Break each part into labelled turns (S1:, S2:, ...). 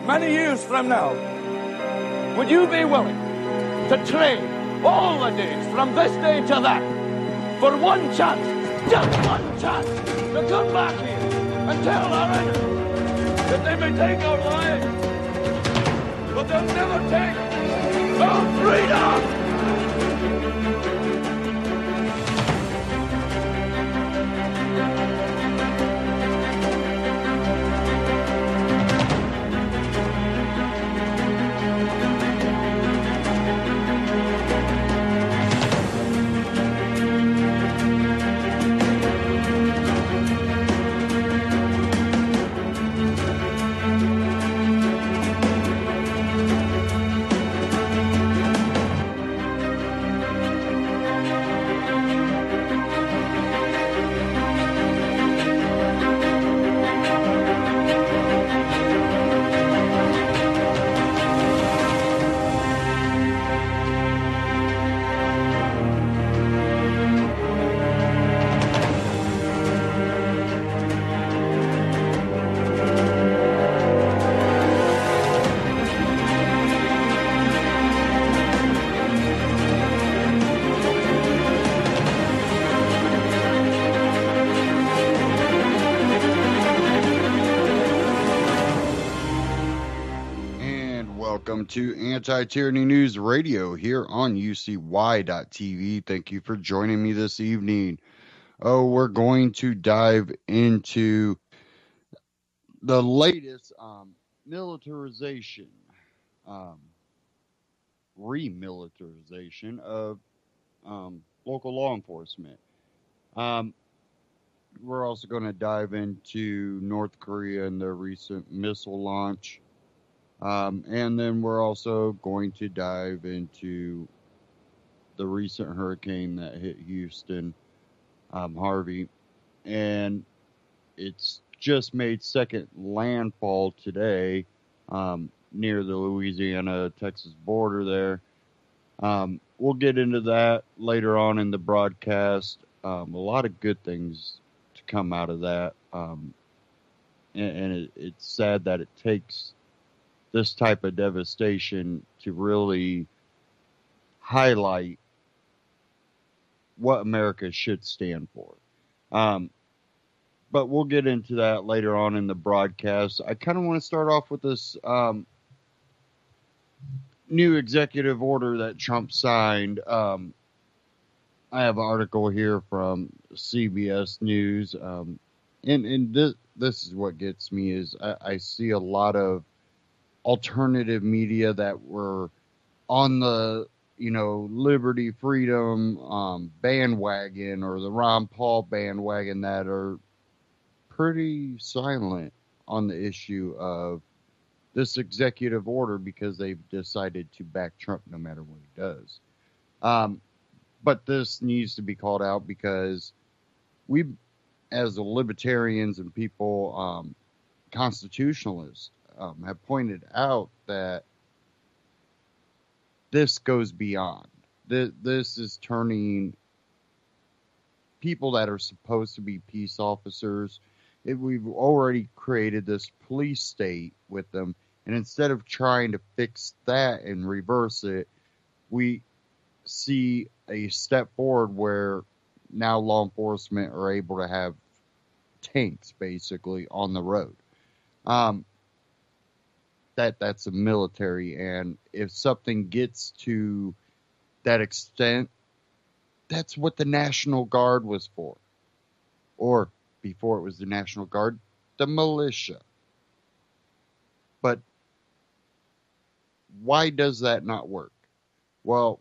S1: many years from now, would you be willing to trade all the days from this day to that for one chance, just one chance, to come back here and tell our enemies that they may take our lives, but they'll never take our freedom?
S2: To Anti-Tyranny News Radio here on UCY.tv. Thank you for joining me this evening. We're going to dive into the latest militarization, remilitarization of local law enforcement. We're also going to dive into North Korea and their recent missile launch. And then we're also going to dive into the recent hurricane that hit Houston, Harvey, and it's just made second landfall today near the Louisiana-Texas border there. We'll get into that later on in the broadcast. A lot of good things to come out of that, and it's sad that it takes this type of devastation to really highlight what America should stand for. But we'll get into that later on in the broadcast. I kind of want to start off with this new executive order that Trump signed. I have an article here from CBS News. And this is what gets me is I see a lot of alternative media that were on the, liberty, freedom bandwagon or the Ron Paul bandwagon that are pretty silent on the issue of this executive order because they've decided to back Trump no matter what he does. But this needs to be called out because we, as libertarians and people, constitutionalists, have pointed out that this goes beyond. This is turning people that are supposed to be peace officers. We've already created this police state with them, and instead of trying to fix that and reverse it, we see a step forward where now law enforcement are able to have tanks basically on the road. That's a military, and if something gets to that extent, that's what the National Guard was for. Or, before it was the National Guard, the militia. But why does that not work? Well,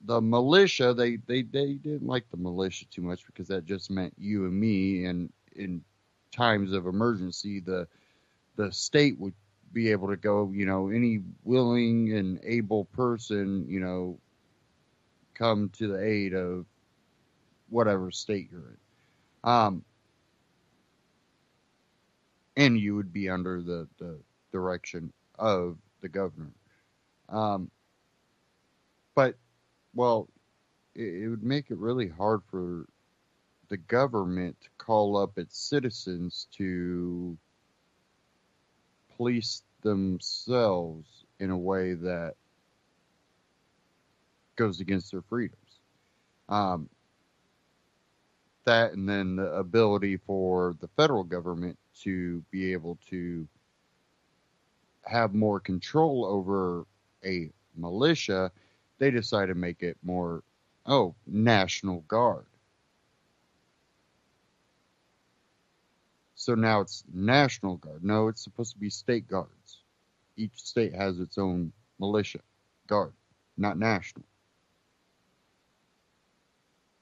S2: the militia, they didn't like the militia too much because that just meant you and me, and in times of emergency, the state would be able to go, any willing and able person, come to the aid of whatever state you're in. And you would be under the direction of the governor. But, well, it would make it really hard for the government to call up its citizens to police themselves in a way that goes against their freedoms. Um, that and then the ability for the federal government to be able to have more control over a militia, they decide to make it more, National Guard. So now it's National Guard. No, it's supposed to be state guards. Each state has its own militia guard, not national.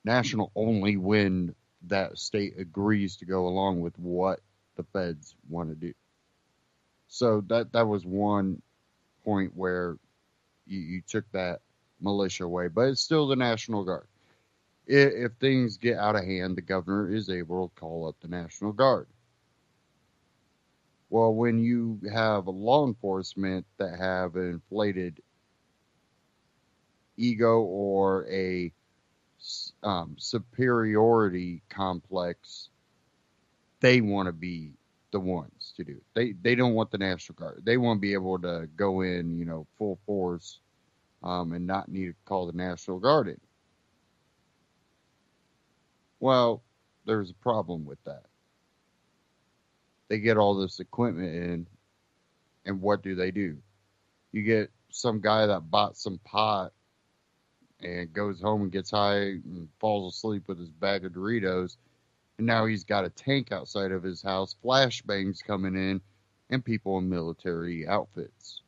S2: National only when that state agrees to go along with what the feds want to do. So that was one point where you took that militia away, but it's still the National Guard. If things get out of hand, the governor is able to call up the National Guard. Well, when you have a law enforcement that have an inflated ego or a superiority complex, they want to be the ones to do it. They don't want the National Guard. They want to be able to go in, full force, and not need to call the National Guard in. Well, there's a problem with that. They get all this equipment in, and what do? You get some guy that bought some pot and goes home and gets high and falls asleep with his bag of Doritos, and now he's got a tank outside of his house, flashbangs coming in, and people in military outfits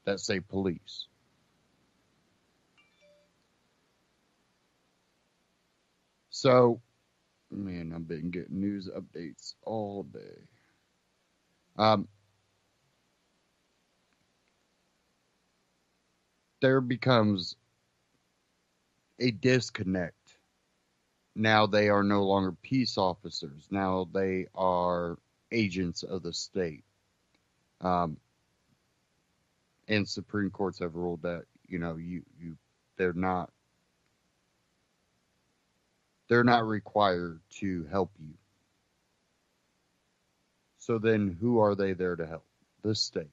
S2: that say police. So, man, I've been getting news updates all day. There becomes a disconnect. Now they are no longer peace officers. Now they are agents of the state. And Supreme Courts have ruled that, they're not required to help you. So then who are they there to help? The state.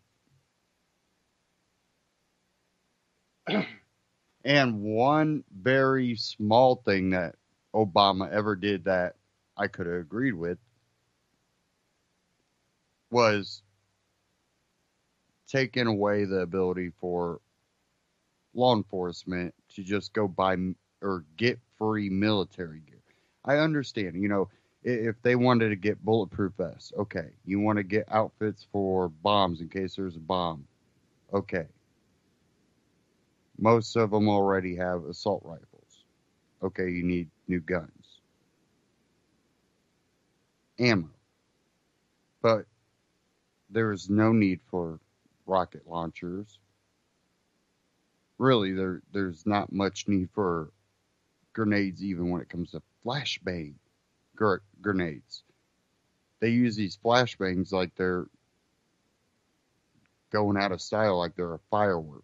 S2: And one very small thing that Obama ever did that I could have agreed with was taking away the ability for law enforcement to just go buy or get free military gear. I understand, if they wanted to get bulletproof vests, okay. You want to get outfits for bombs in case there's a bomb, okay. Most of them already have assault rifles. Okay, you need new guns. Ammo. But there is no need for rocket launchers. Really, there's not much need for grenades even when it comes to flashbang grenades. They use these flashbangs like they're going out of style, like they're a firework.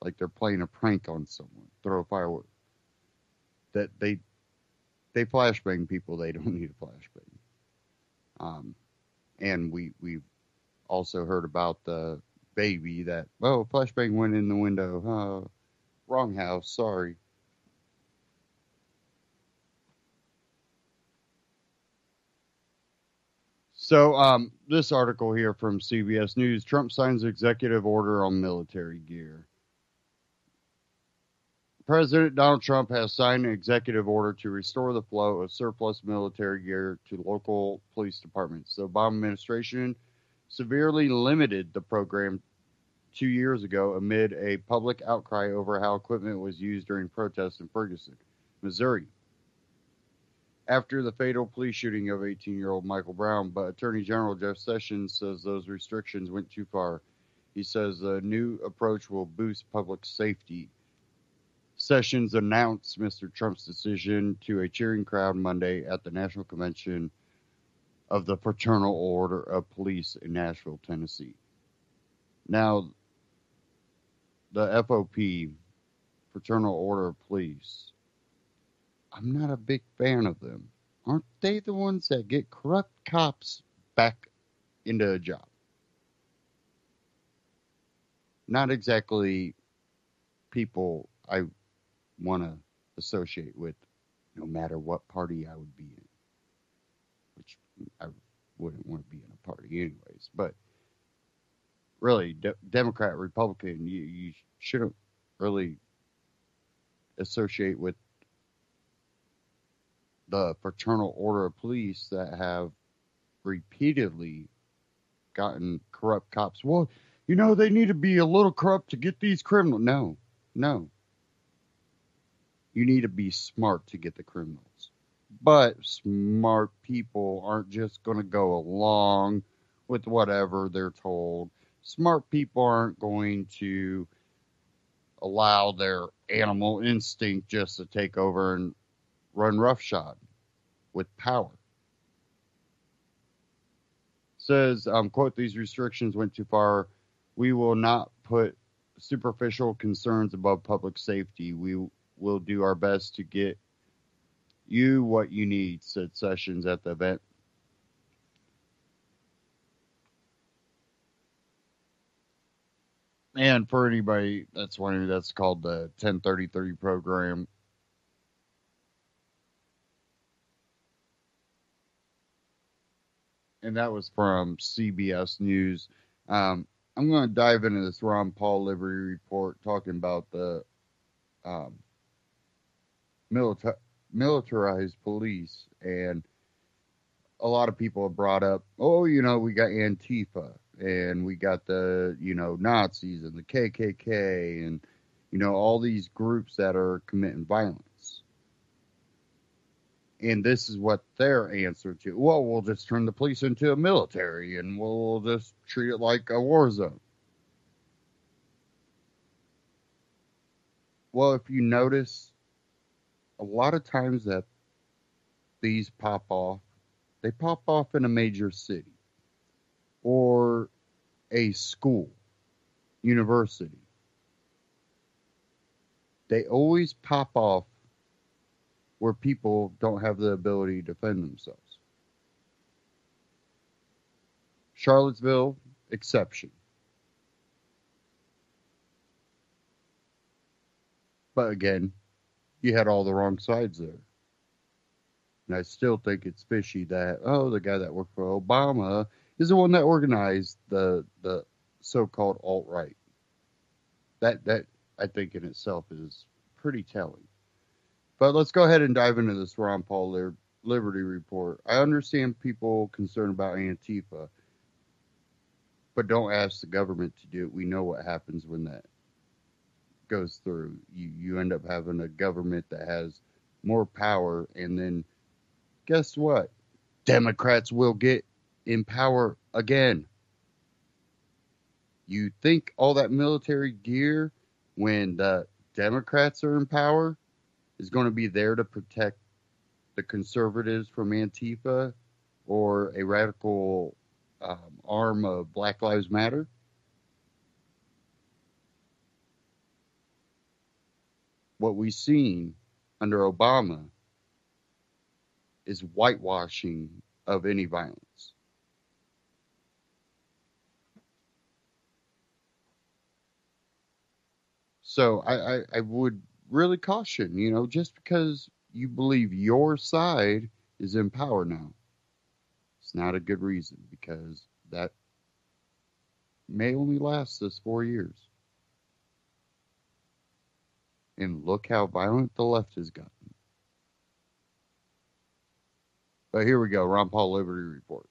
S2: Like they're playing a prank on someone. Throw a firework. That they flashbang people. They don't need a flashbang. And we've also heard about the baby that flashbang went in the window. Oh, wrong house. Sorry. So this article here from CBS News: Trump signs executive order on military gear. President Donald Trump has signed an executive order to restore the flow of surplus military gear to local police departments. The Obama administration severely limited the program 2 years ago amid a public outcry over how equipment was used during protests in Ferguson, Missouri, after the fatal police shooting of 18-year-old Michael Brown. But Attorney General Jeff Sessions says those restrictions went too far. He says the new approach will boost public safety. Sessions announced Mr. Trump's decision to a cheering crowd Monday at the National Convention of the Fraternal Order of Police in Nashville, Tennessee. Now, the FOP, Fraternal Order of Police, I'm not a big fan of them. Aren't they the ones that get corrupt cops back into a job? not exactly people I want to associate with, no matter what party I would be in, which I wouldn't want to be in a party anyways. But really, Democrat, Republican, you shouldn't really associate with the Fraternal Order of Police that have repeatedly gotten corrupt cops. Well, they need to be a little corrupt to get these criminals. No. You need to be smart to get the criminals. But smart people aren't just going to go along with whatever they're told. Smart people aren't going to allow their animal instinct just to take over and run roughshod with power. Says, quote, these restrictions went too far. We will not put superficial concerns above public safety. We will do our best to get you what you need, said Sessions at the event. And for anybody that's wondering, that's called the 1033 program. And that was from CBS News. I'm going to dive into this Ron Paul Liberty Report talking about the militarized police. And a lot of people have brought up, we got Antifa and we got the, Nazis and the KKK and, all these groups that are committing violence. And this is what their answer to, we'll just turn the police into a military and we'll just treat it like a war zone. Well, if you notice, a lot of times that these they pop off in a major city or a school, university. They always pop off where people don't have the ability to defend themselves. Charlottesville, exception. But again, you had all the wrong sides there. And I still think it's fishy that, the guy that worked for Obama is the one that organized the so-called alt-right. That I think in itself is pretty telling. But let's go ahead and dive into this Ron Paul Liberty Report. I understand people concerned about Antifa, but don't ask the government to do it. We know what happens when that goes through. You end up having a government that has more power, and then guess what? Democrats will get in power again. You think all that military gear, when the Democrats are in power, is going to be there to protect the conservatives from Antifa or a radical arm of Black Lives Matter? What we've seen under Obama is whitewashing of any violence. So I would really caution, just because you believe your side is in power now, it's not a good reason, because that may only last us 4 years. And look how violent the left has gotten. But here we go, Ron Paul Liberty Report.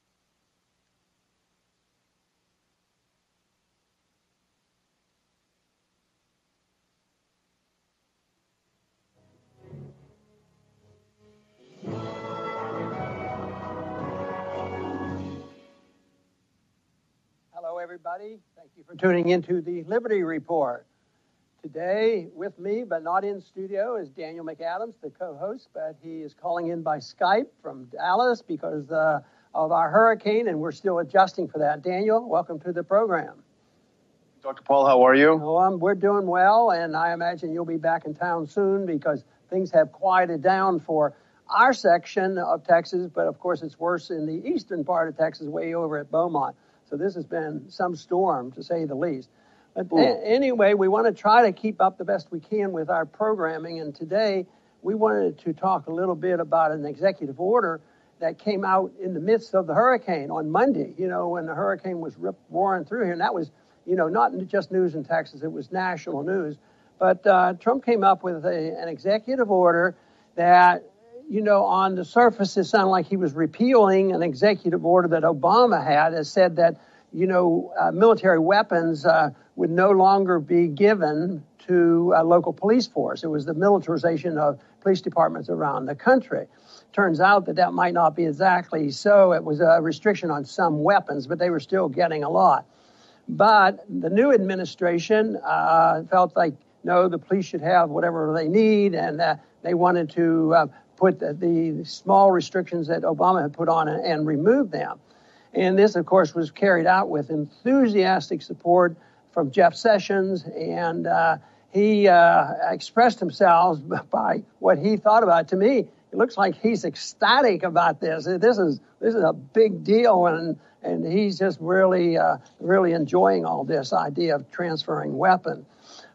S3: Hello, everybody. Thank you for tuning into the Liberty Report. Today, with me, but not in studio, is Daniel McAdams, the co-host, but he is calling in by Skype from Dallas because of our hurricane, and we're still adjusting for that. Daniel, welcome to the program.
S4: Dr. Paul, how are you?
S3: We're doing well, and I imagine you'll be back in town soon because things have quieted down for our section of Texas, but of course it's worse in the eastern part of Texas, way over at Beaumont. So this has been some storm, to say the least. Anyway, we want to try to keep up the best we can with our programming, and today we wanted to talk a little bit about an executive order that came out in the midst of the hurricane on Monday, when the hurricane was roaring through here. And that was, not just news in Texas, it was national news. But Trump came up with an executive order that, on the surface, it sounded like he was repealing an executive order that Obama had said that, military weapons would no longer be given to a local police force. It was the militarization of police departments around the country. Turns out that might not be exactly so. It was a restriction on some weapons, but they were still getting a lot. But the new administration felt like, no, the police should have whatever they need, and they wanted to put the small restrictions that Obama had put on and remove them. And this, of course, was carried out with enthusiastic support from Jeff Sessions, and he expressed himself by what he thought about it. To me, it looks like he's ecstatic about this. This is a big deal, and he's just really enjoying all this idea of transferring weapons.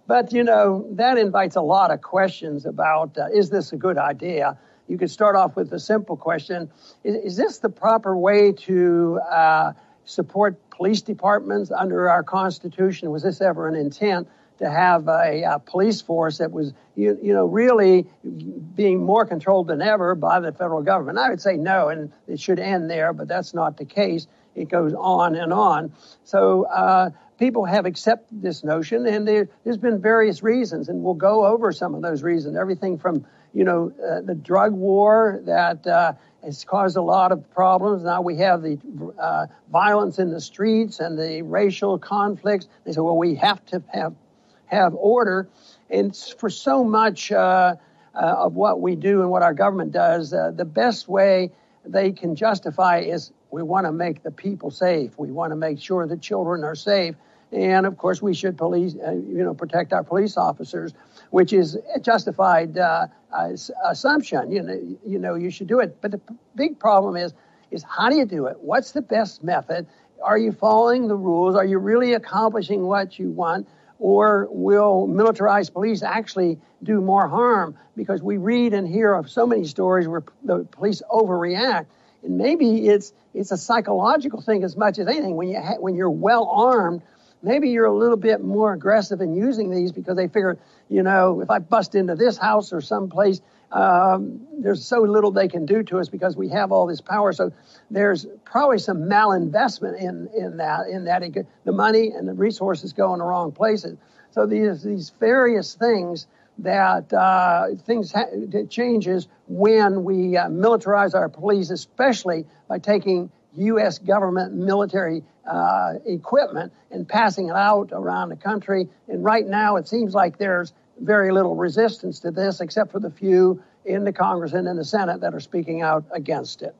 S3: But, that invites a lot of questions about, is this a good idea? You could start off with the simple question, is this the proper way to support police departments under our Constitution? Was this ever an intent to have a police force that was, really being more controlled than ever by the federal government? I would say no, and it should end there, but that's not the case. It goes on and on. So people have accepted this notion, and there's been various reasons, and we'll go over some of those reasons. Everything from the drug war that has caused a lot of problems. Now we have the violence in the streets and the racial conflicts. They say, well, we have to have order. And for so much of what we do and what our government does, the best way they can justify is we want to make the people safe. We want to make sure the children are safe. And of course, we should protect our police officers, which is a justified assumption. You should do it. But the big problem is how do you do it? What's the best method? Are you following the rules? Are you really accomplishing what you want? Or will militarized police actually do more harm? Because we read and hear of so many stories where the police overreact. And maybe it's a psychological thing as much as anything. When you're well armed, maybe you're a little bit more aggressive in using these because they figure, if I bust into this house or someplace, there's so little they can do to us because we have all this power. So there's probably some malinvestment in that the money and the resources go in the wrong places. So these various things that changes when we militarize our police, especially by taking U.S. government military equipment and passing it out around the country. And right now, it seems like there's very little resistance to this, except for the few in the Congress and in the Senate that are speaking out against it.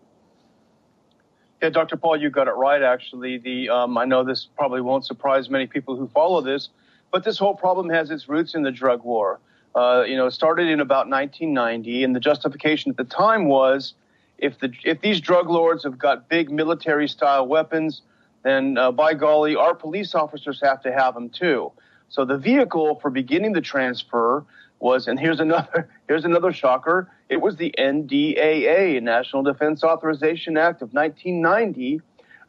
S4: Yeah, Dr. Paul, you got it right, actually. I know this probably won't surprise many people who follow this, but this whole problem has its roots in the drug war. It started in about 1990, and the justification at the time was if these drug lords have got big military-style weapons, then by golly, our police officers have to have them too. So the vehicle for beginning the transfer was, and here's another shocker, it was the NDAA, National Defense Authorization Act of 1990,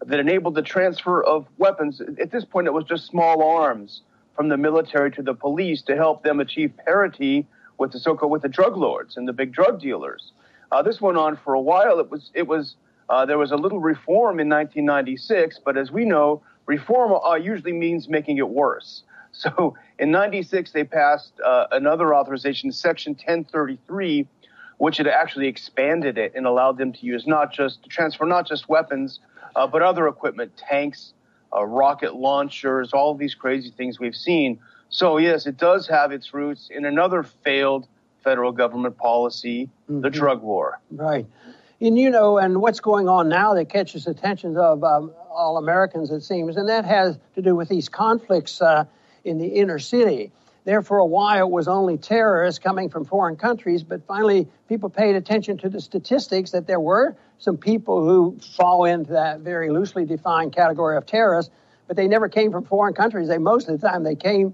S4: that enabled the transfer of weapons. At this point, it was just small arms from the military to the police to help them achieve parity with the drug lords and the big drug dealers. This went on for a while. There was a little reform in 1996, but as we know, reform usually means making it worse. So in 96, they passed another authorization, Section 1033, which had actually expanded it and allowed them to transfer not just weapons, but other equipment, tanks, rocket launchers, all these crazy things we've seen. So yes, it does have its roots in another failed federal government policy, the drug war.
S3: Right. And what's going on now that catches the attention of all Americans, it seems, and that has to do with these conflicts in the inner city. There for a while it was only terrorists coming from foreign countries, but finally people paid attention to the statistics that there were some people who fall into that very loosely defined category of terrorists, but they never came from foreign countries. Most of the time they came,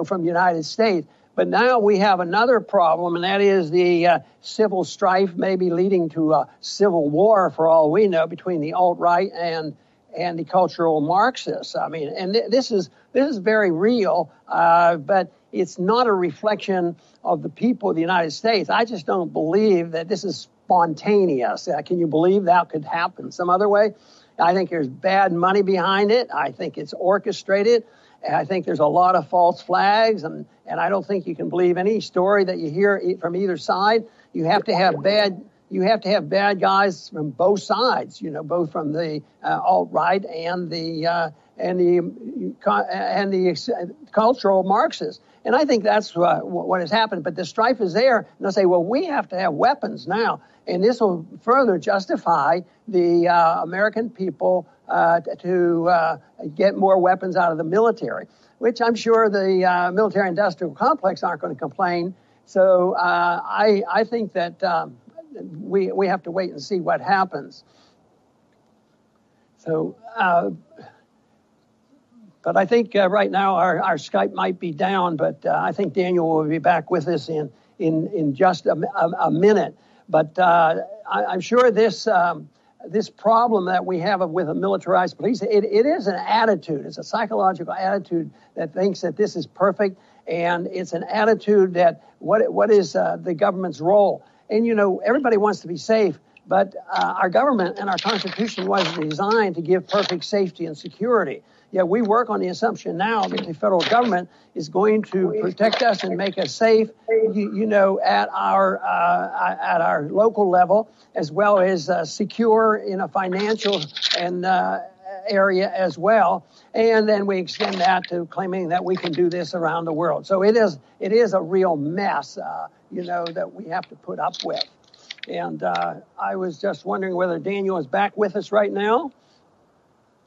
S3: from the United States. But now we have another problem, and that is the civil strife maybe leading to a civil war, for all we know, between the alt-right and the cultural Marxists. I mean, and this is very real, but it's not a reflection of the people of the United States. I just don't believe that this is spontaneous. Can you believe that could happen some other way? I think there's bad money behind it. I think it's orchestrated. I think there's a lot of false flags, and I don't think you can believe any story that you hear from either side. You have to have bad guys from both sides, both from the alt-right and the cultural Marxists. And I think that's what has happened. But the strife is there, and they'll say, well, we have to have weapons now. And this will further justify the American people to get more weapons out of the military, which I'm sure the military-industrial complex aren't going to complain. So I think that we have to wait and see what happens. So, but I think right now our Skype might be down, but I think Daniel will be back with us in just a minute. But I'm sure this problem that we have with a militarized police, it is an attitude. It's a psychological attitude that thinks that this is perfect, and it's an attitude that what is the government's role? And everybody wants to be safe, but our government and our Constitution was designed to give perfect safety and security. Yet we work on the assumption now that the federal government is going to protect us and make us safe, at our local level, as well as secure in a financial and area as well. And then we extend that to claiming that we can do this around the world. So it is a real mess, that we have to put up with. And I was just wondering whether Daniel is back with us right now.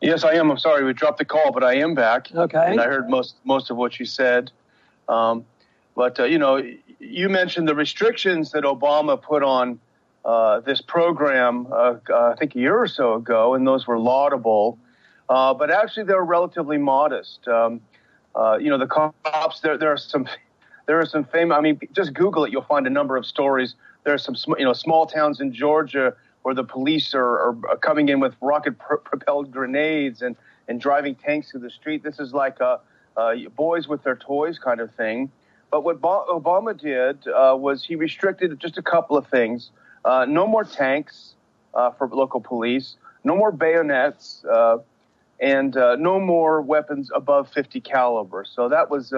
S4: Yes, I am. I'm sorry we dropped the call, but I am back.
S3: Okay.
S4: And I heard most of what you said. But you mentioned the restrictions that Obama put on this program, I think a year or so ago, and those were laudable. But actually, they're relatively modest. The cops. There are some famous. I mean, just Google it. You'll find a number of stories. There are some small towns in Georgia where the police are coming in with rocket-propelled grenades and driving tanks through the street. This is like a boys with their toys kind of thing. But what Obama did was he restricted just a couple of things. No more tanks for local police, no more bayonets, and no more weapons above 50 caliber. So that was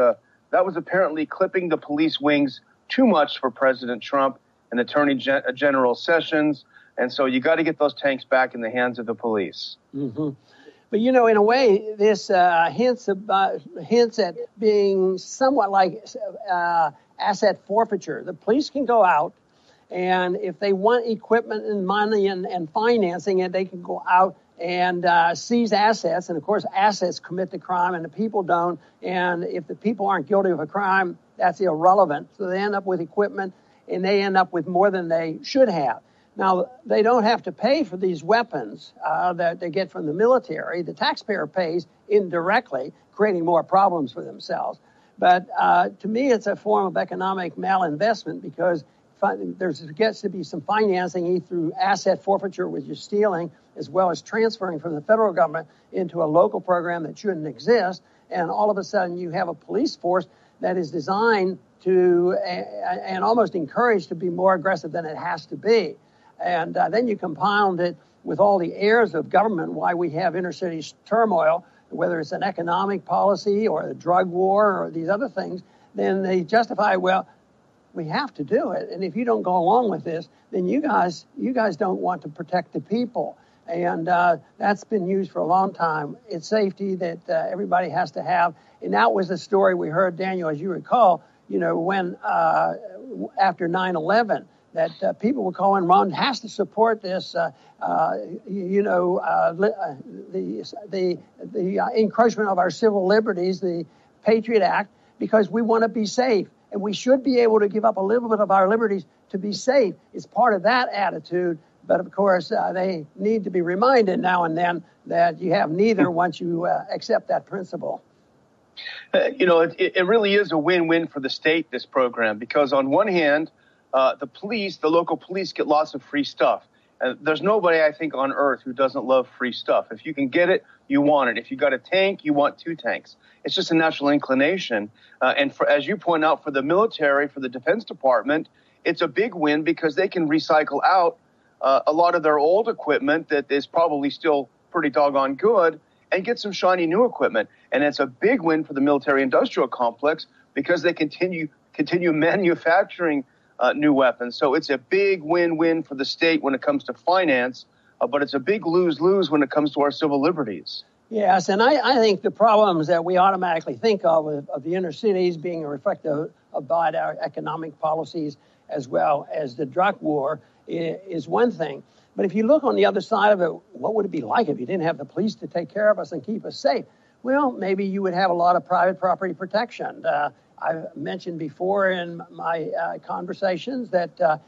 S4: apparently clipping the police wings too much for President Trump and Attorney General Sessions. And so you got to get those tanks back in the hands of the police.
S3: Mm-hmm. But, in a way, this hints at being somewhat like asset forfeiture. The police can go out, and if they want equipment and money and financing it, they can go out and seize assets. And, of course, assets commit the crime, and the people don't. And if the people aren't guilty of a crime, that's irrelevant. So they end up with equipment, and they end up with more than they should have. Now, they don't have to pay for these weapons that they get from the military. The taxpayer pays indirectly, creating more problems for themselves. But to me, it's a form of economic malinvestment because there gets to be some financing through asset forfeiture, which is stealing, as well as transferring from the federal government into a local program that shouldn't exist. And all of a sudden, you have a police force that is designed to and almost encouraged to be more aggressive than it has to be. And then you compound it with all the airs of government, why we have inner city turmoil, whether it's an economic policy or a drug war or these other things, then they justify, well, we have to do it. And if you don't go along with this, then you guys don't want to protect the people. And that's been used for a long time. It's safety that everybody has to have. And that was the story we heard, Daniel, as you recall, when after 9/11, that people were calling Ron has to support this, the encroachment of our civil liberties, the Patriot Act, because we want to be safe. And we should be able to give up a little bit of our liberties to be safe. It's part of that attitude But of course, they need to be reminded now and then that you have neither once you accept that principle.
S4: It really is a win-win for the state, this program, because on one hand, the local police get lots of free stuff. There's nobody, I think, on earth who doesn't love free stuff. If you can get it, you want it. If you got a tank, you want 2 tanks. It's just a natural inclination. And as you point out, for the military, for the Defense Department, it's a big win because they can recycle out a lot of their old equipment that is probably still pretty doggone good and get some shiny new equipment. And it's a big win for the military-industrial complex because they continue manufacturing new weapons. So it's a big win-win for the state when it comes to finance, but it's a big lose-lose when it comes to our civil liberties.
S3: Yes, and I think the problems that we automatically think of the inner cities being reflective about our economic policies as well as the drug war is one thing. But if you look on the other side of it, what would it be like if you didn't have the police to take care of us and keep us safe? Well, maybe you would have a lot of private property protection. I've mentioned before in my conversations that,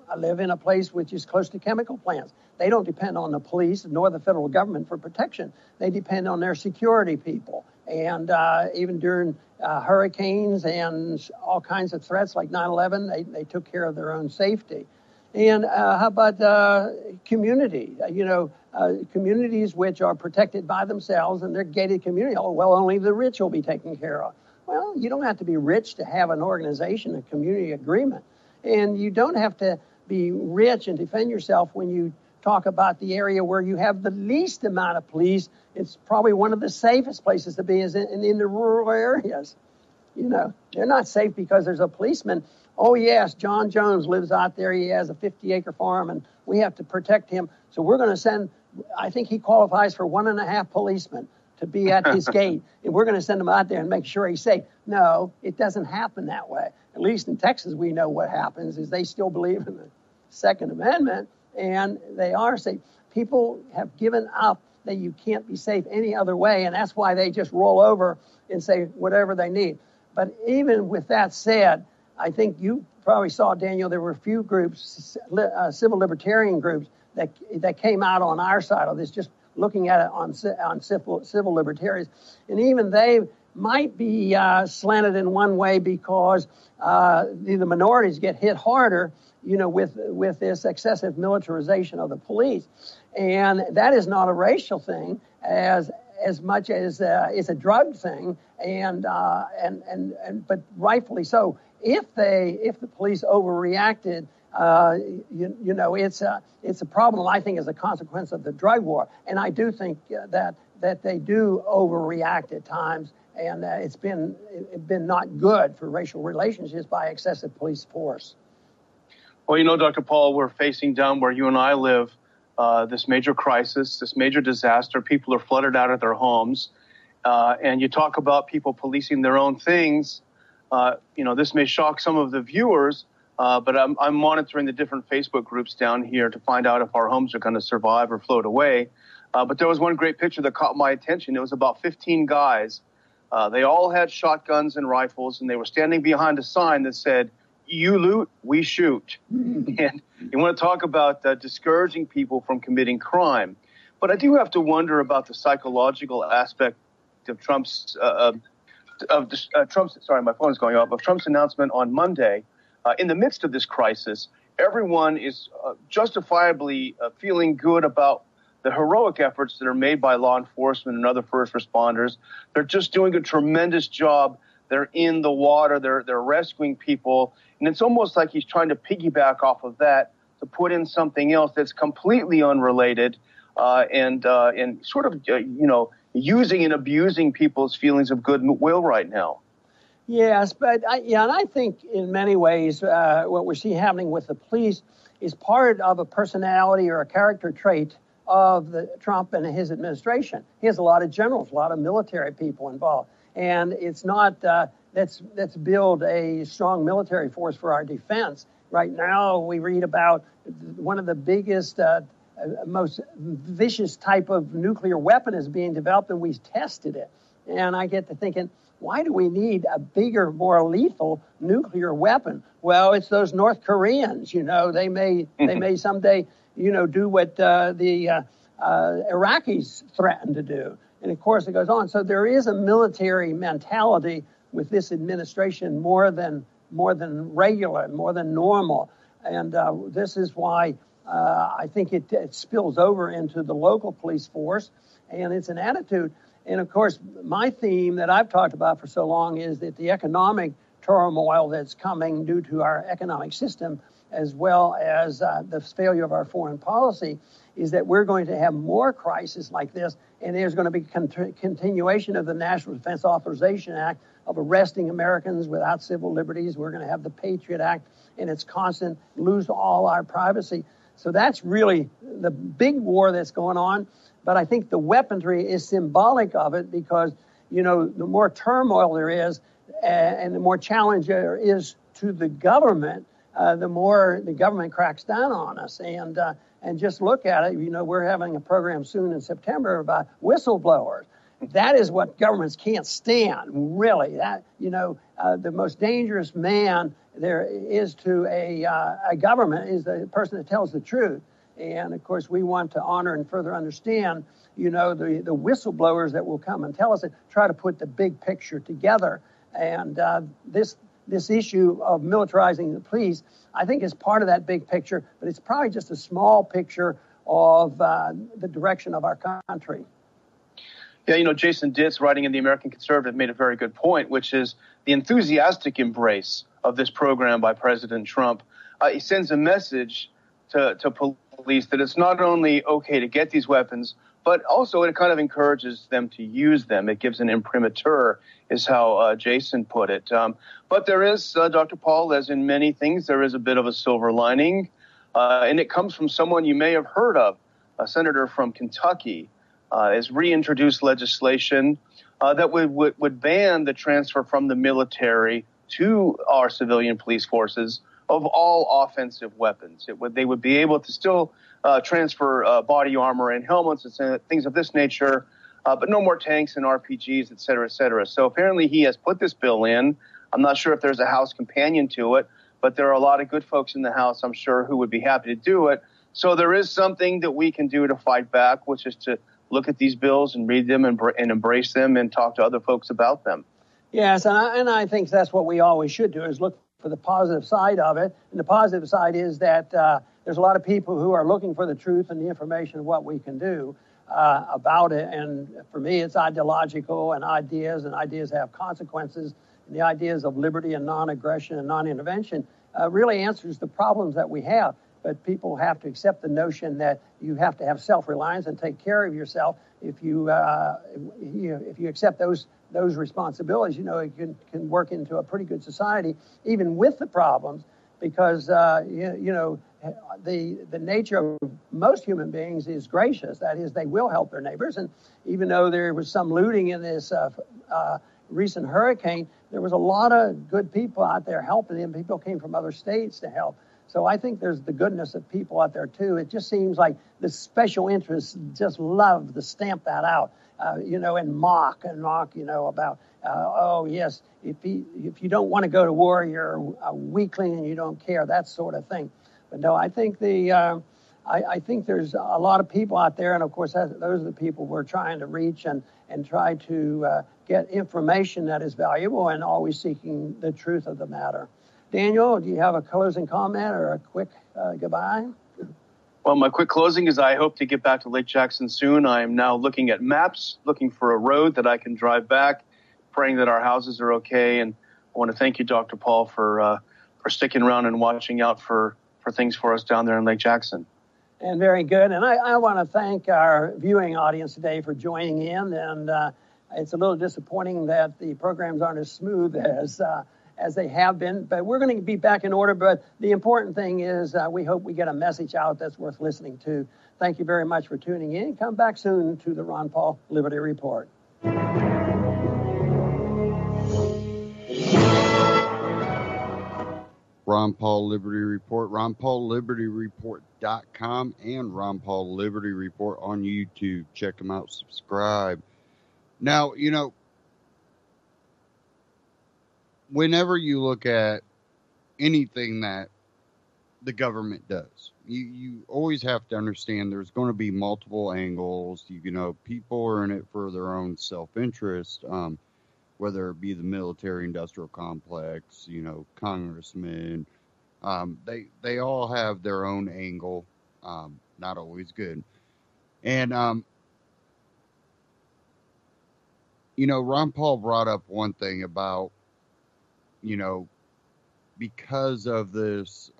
S3: I live in a place which is close to chemical plants. They don't depend on the police nor the federal government for protection. They depend on their security people. And even during hurricanes and all kinds of threats like 9/11, they took care of their own safety. And how about community? Communities which are protected by themselves and they're gated community. Oh, well, only the rich will be taken care of. Well, you don't have to be rich to have an organization, a community agreement. And you don't have to be rich and defend yourself when you talk about the area where you have the least amount of police. It's probably one of the safest places to be is in the rural areas. They're not safe because there's a policeman. Oh, yes, John Jones lives out there. He has a 50-acre farm, and we have to protect him. So we're going to send, I think he qualifies for 1.5 policemen to be at his gate, and we're going to send him out there and make sure he's safe. No, it doesn't happen that way. At least in Texas, we know what happens is they still believe in the Second Amendment, and they are safe. People have given up that you can't be safe any other way, and that's why they just roll over and say whatever they need. But even with that said, I think you probably saw, Daniel, there were a few groups, civil libertarian groups, that came out on our side of this, just looking at it on civil libertarians. And even they might be slanted in one way because the minorities get hit harder, with this excessive militarization of the police. And that is not a racial thing as much as it's a drug thing, but rightfully so. If the police overreacted, it's a problem, I think, as a consequence of the drug war. And I do think that they do overreact at times, and it's been not good for racial relationships by excessive police force.
S4: Well, Dr. Paul, we're facing down where you and I live this major crisis, this major disaster. People are flooded out of their homes. And you talk about people policing their own things. This may shock some of the viewers, but I'm monitoring the different Facebook groups down here to find out if our homes are going to survive or float away. But there was one great picture that caught my attention. It was about 15 guys. They all had shotguns and rifles, and they were standing behind a sign that said, "You loot, we shoot." And you want to talk about discouraging people from committing crime. But I do have to wonder about the psychological aspect of Trump's my phone is going off, of Trump's announcement on Monday. In the midst of this crisis, everyone is justifiably feeling good about the heroic efforts that are made by law enforcement and other first responders. They're just doing a tremendous job. They're in the water. They're rescuing people. And it's almost like he's trying to piggyback off of that to put in something else that's completely unrelated and sort of, using and abusing people's feelings of goodwill right now.
S3: Yes, but I think in many ways what we're seeing happening with the police is part of a personality or a character trait of Trump and his administration. He has a lot of generals, a lot of military people involved. And it's not, let's build a strong military force for our defense. Right now, we read about one of the biggest, most vicious type of nuclear weapon is being developed, and we've tested it. And I get to thinking, why do we need a bigger, more lethal nuclear weapon? Well, it's those North Koreans. They may someday, do what the Iraqis threatened to do. And of course, it goes on. So there is a military mentality with this administration more than regular, more than normal. And this is why I think it spills over into the local police force, and it's an attitude. And of course, my theme that I've talked about for so long is that the economic turmoil that's coming due to our economic system, as well as the failure of our foreign policy, is that we're going to have more crises like this, and there's going to be continuation of the National Defense Authorization Act of arresting Americans without civil liberties. We're going to have the Patriot Act, and it's constant, lose all our privacy. So that's really the big war that's going on. But I think the weaponry is symbolic of it because, the more turmoil there is and the more challenge there is to the government, the more the government cracks down on us. And just look at it. We're having a program soon in September about whistleblowers. That is what governments can't stand, really. That, the most dangerous man there is to a government is the person that tells the truth. And, of course, we want to honor and further understand, the whistleblowers that will come and tell us and try to put the big picture together. And this issue of militarizing the police, I think, is part of that big picture, but it's probably just a small picture of the direction of our country.
S4: Yeah, Jason Ditz, writing in the American Conservative, made a very good point, which is the enthusiastic embrace of this program by President Trump. He sends a message to police that it's not only okay to get these weapons, but also it kind of encourages them to use them. It gives an imprimatur, is how Jason put it. But there is, Dr. Paul, as in many things, there is a bit of a silver lining, and it comes from someone you may have heard of, a senator from Kentucky. Has reintroduced legislation that would ban the transfer from the military to our civilian police forces of all offensive weapons. They would be able to still transfer body armor and helmets and things of this nature, but no more tanks and RPGs, et cetera, et cetera. So apparently he has put this bill in. I'm not sure if there's a House companion to it, but there are a lot of good folks in the House, I'm sure, who would be happy to do it. So there is something that we can do to fight back, which is to look at these bills and read them and embrace them and talk to other folks about them.
S3: Yes, and I think that's what we always should do, is look for the positive side of it. And the positive side is that there's a lot of people who are looking for the truth and the information of what we can do about it. And for me, it's ideological, and ideas have consequences. And the ideas of liberty and non-aggression and non-intervention really answers the problems that we have. But people have to accept the notion that you have to have self-reliance and take care of yourself. If you accept those responsibilities, it can work into a pretty good society, even with the problems, because the nature of most human beings is gracious. That is, they will help their neighbors. And even though there was some looting in this recent hurricane, there was a lot of good people out there helping them. People came from other states to help. So I think there's the goodness of people out there, too. It just seems like the special interests just love to stamp that out, and mock, about, oh, yes, if you don't want to go to war, you're a weakling and you don't care, that sort of thing. But no, I think I think there's a lot of people out there, and, of course, those are the people we're trying to reach and try to get information that is valuable and always seeking the truth of the matter. Daniel, do you have a closing comment or a quick goodbye?
S4: Well, my quick closing is I hope to get back to Lake Jackson soon. I am now looking at maps, looking for a road that I can drive back, praying that our houses are okay. And I want to thank you, Dr. Paul, for sticking around and watching out for things for us down there in Lake Jackson.
S3: And very good. And I want to thank our viewing audience today for joining in. And it's a little disappointing that the programs aren't as smooth as they have been, but we're going to be back in order. But the important thing is we hope we get a message out that's worth listening to. Thank you very much for tuning in. Come back soon to the Ron Paul Liberty Report.
S2: Ron Paul Liberty Report, RonPaulLibertyReport.com, and Ron Paul Liberty Report on YouTube. Check them out, subscribe. Now, whenever you look at anything that the government does, you always have to understand there's going to be multiple angles. People are in it for their own self-interest, whether it be the military-industrial complex, congressmen. They all have their own angle, not always good. And Ron Paul brought up one thing about, you know, because of this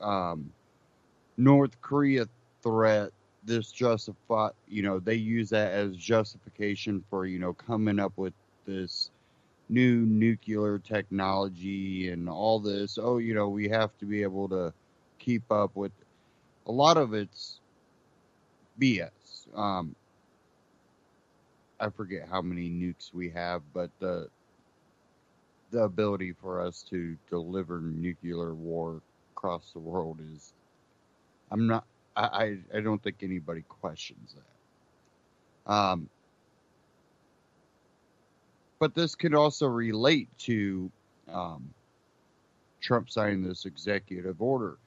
S2: North Korea threat, this they use that as justification for, coming up with this new nuclear technology and all this. Oh, we have to be able to keep up with a lot of it's BS. I forget how many nukes we have, but the ability for us to deliver nuclear war across the world is, I'm not, I don't think anybody questions that. But this could also relate to Trump signing this executive order.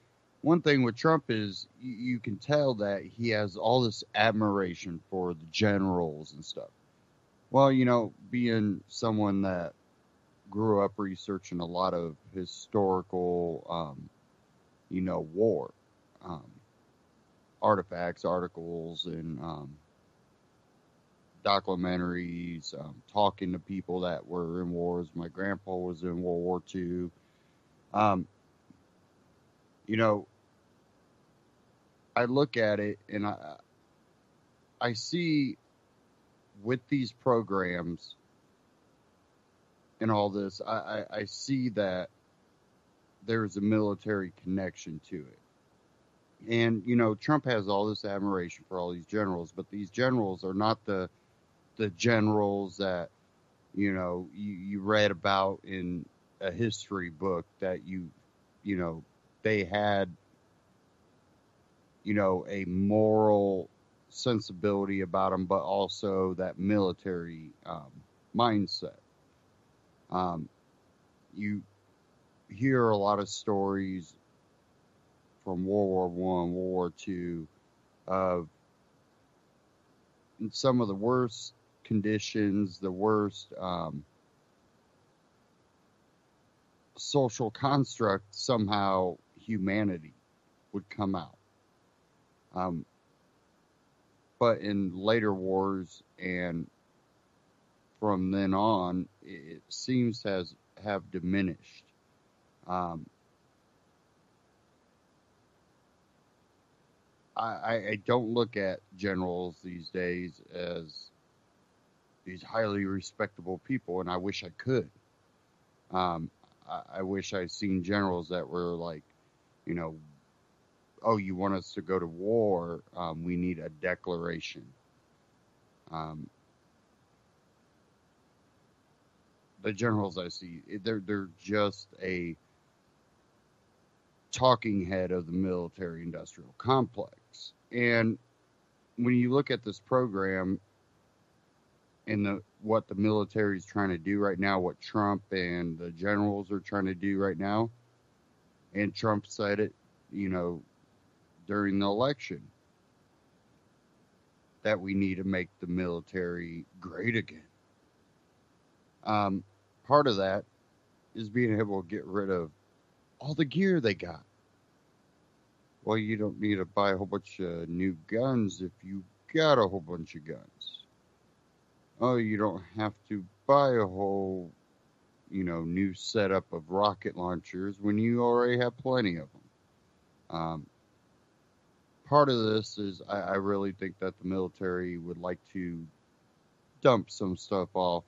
S2: One thing with Trump is you can tell that he has all this admiration for the generals and stuff. Well, being someone that grew up researching a lot of historical, war artifacts, articles, and documentaries, talking to people that were in wars. My grandpa was in World War II. I look at it and I see with these programs and all this, I see that there's a military connection to it. And, Trump has all this admiration for all these generals, but these generals are not the generals that, you read about in a history book that they had, a moral sensibility about them, but also that military mindset. You hear a lot of stories from World War One, World War II, of some of the worst conditions, the worst social construct. Somehow humanity would come out. But in later wars and from then on, it seems to have diminished. I don't look at generals these days as these highly respectable people, and I wish I could. I wish I'd seen generals that were like, oh, you want us to go to war? We need a declaration. The generals I see, they're just a talking head of the military-industrial complex. And when you look at this program and what the military is trying to do right now, what Trump and the generals are trying to do right now, and Trump said it, during the election, that we need to make the military great again. Part of that is being able to get rid of all the gear they got. Well, you don't need to buy a whole bunch of new guns if you got a whole bunch of guns. Oh, you don't have to buy a whole, new setup of rocket launchers when you already have plenty of them. Part of this is I really think that the military would like to dump some stuff off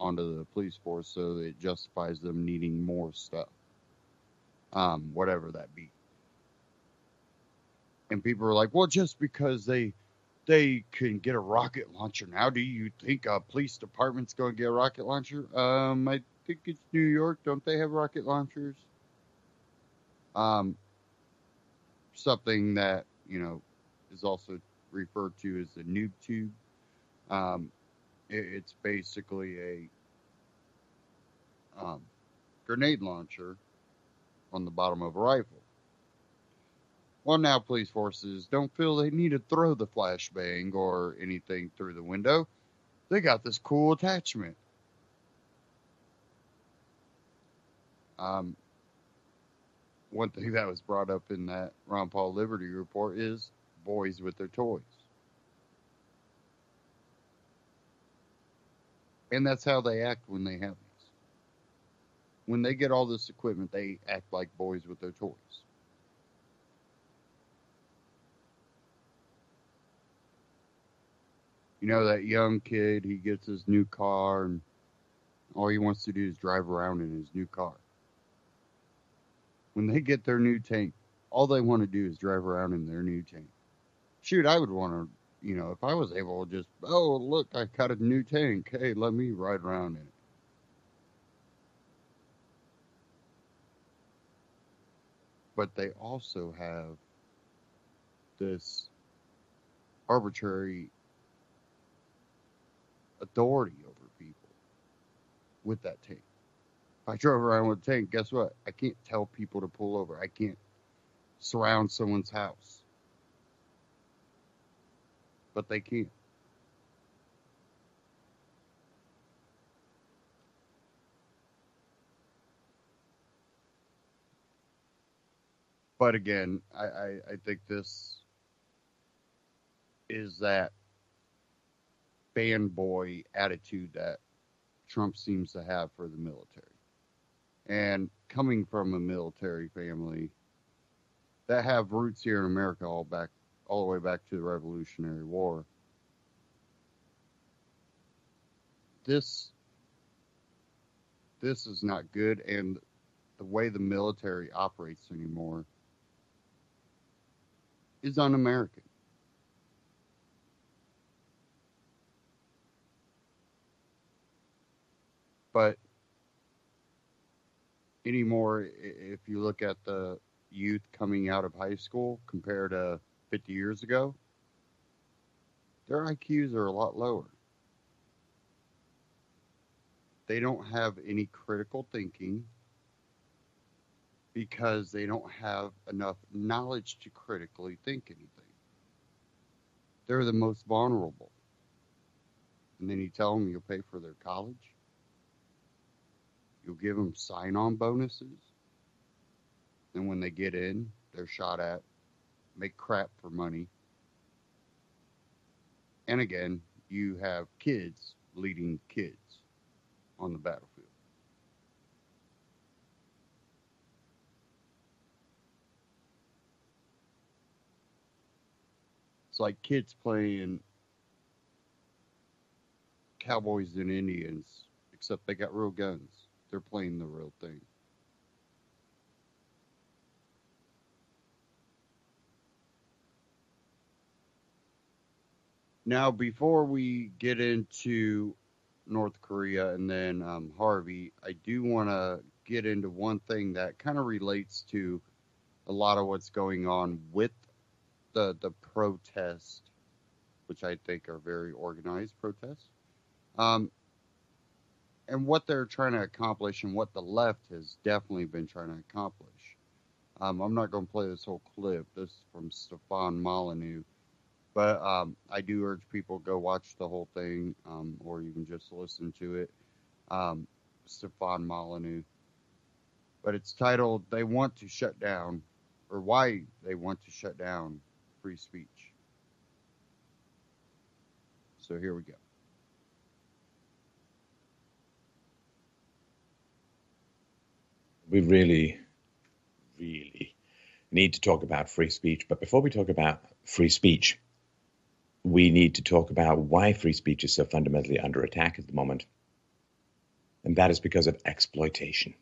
S2: onto the police force so that it justifies them needing more stuff, whatever that be. And people are like, well, just because they can get a rocket launcher now, do you think a police department's going to get a rocket launcher? I think it's New York. Don't they have rocket launchers? Something that, is also referred to as the noob tube. It's basically a grenade launcher on the bottom of a rifle. Well, now police forces don't feel they need to throw the flashbang or anything through the window. They got this cool attachment. One thing that was brought up in that Ron Paul Liberty report is boys with their toys. And that's how they act when they have these. When they get all this equipment, they act like boys with their toys. You know, that young kid, he gets his new car, and all he wants to do is drive around in his new car. When they get their new tank, all they want to do is drive around in their new tank. Shoot, I would want to, if I was able to just, oh, look, I got a new tank. Hey, let me ride around in it. But they also have this arbitrary authority over people with that tank. If I drove around with a tank, guess what? I can't tell people to pull over. I can't surround someone's house. But they can. But again, I think this is that fanboy attitude that Trump seems to have for the military. And coming from a military family that have roots here in America all the way back to the Revolutionary War, this is not good, and the way the military operates anymore is un-American. But anymore, if you look at the youth coming out of high school compared to 50 years ago, their IQs are a lot lower. They don't have any critical thinking because they don't have enough knowledge to critically think anything. They're the most vulnerable. And then you tell them you'll pay for their college. You'll give them sign-on bonuses. And when they get in, they're shot at, make crap for money. And again, you have kids leading kids on the battlefield. It's like kids playing cowboys and Indians, except they got real guns. They're playing the real thing. Now, before we get into North Korea and then Harvey, I do want to get into one thing that kind of relates to a lot of what's going on with the protest, which I think are very organized protests, and what they're trying to accomplish and what the left has definitely been trying to accomplish. I'm not going to play this whole clip. This is from Stefan Molyneux. But I do urge people to go watch the whole thing, or you can just listen to it. Stefan Molyneux. But it's titled, They Want to Shut Down, or Why They Want to Shut Down Free Speech. So here we go.
S5: We really, really need to talk about free speech. But before we talk about free speech, we need to talk about why free speech is so fundamentally under attack at the moment. And that is because of exploitation.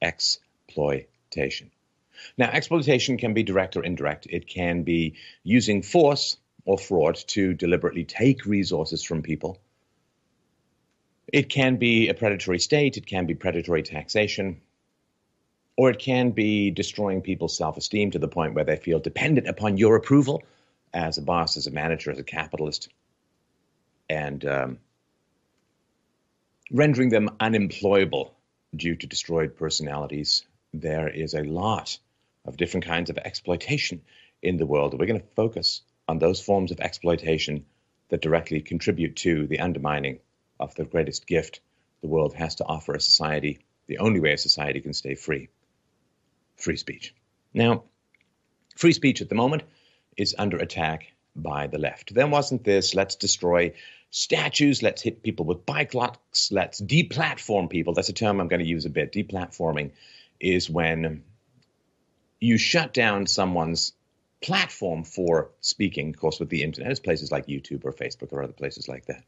S5: Exploitation. Now, exploitation can be direct or indirect. It can be using force or fraud to deliberately take resources from people. It can be a predatory state. It can be predatory taxation. Or it can be destroying people's self-esteem to the point where they feel dependent upon your approval as a boss, as a manager, as a capitalist, and rendering them unemployable due to destroyed personalities. There is a lot of different kinds of exploitation in the world. We're going to focus on those forms of exploitation that directly contribute to the undermining of the greatest gift the world has to offer a society, the only way a society can stay free: free speech. Now, free speech at the moment is under attack by the left. There wasn't this, let's destroy statues, let's hit people with bike locks, let's deplatform people. That's a term I'm going to use a bit. Deplatforming is when you shut down someone's platform for speaking. Of course, with the internet, it's places like YouTube or Facebook or other places like that.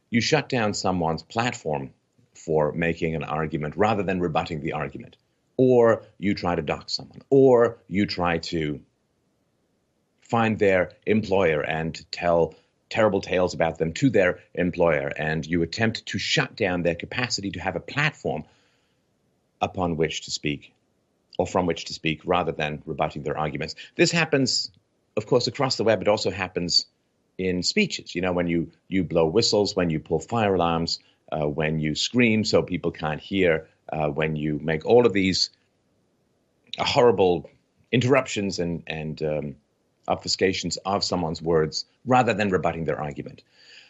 S5: You shut down someone's platform for making an argument rather than rebutting the argument. Or you try to dox someone. Or you try to find their employer and tell terrible tales about them to their employer. And you attempt to shut down their capacity to have a platform upon which to speak, or from which to speak, rather than rebutting their arguments. This happens, of course, across the web. It also happens in speeches. You know, when you blow whistles, when you pull fire alarms, when you scream so people can't hear, when you make all of these horrible interruptions and obfuscations of someone's words rather than rebutting their argument.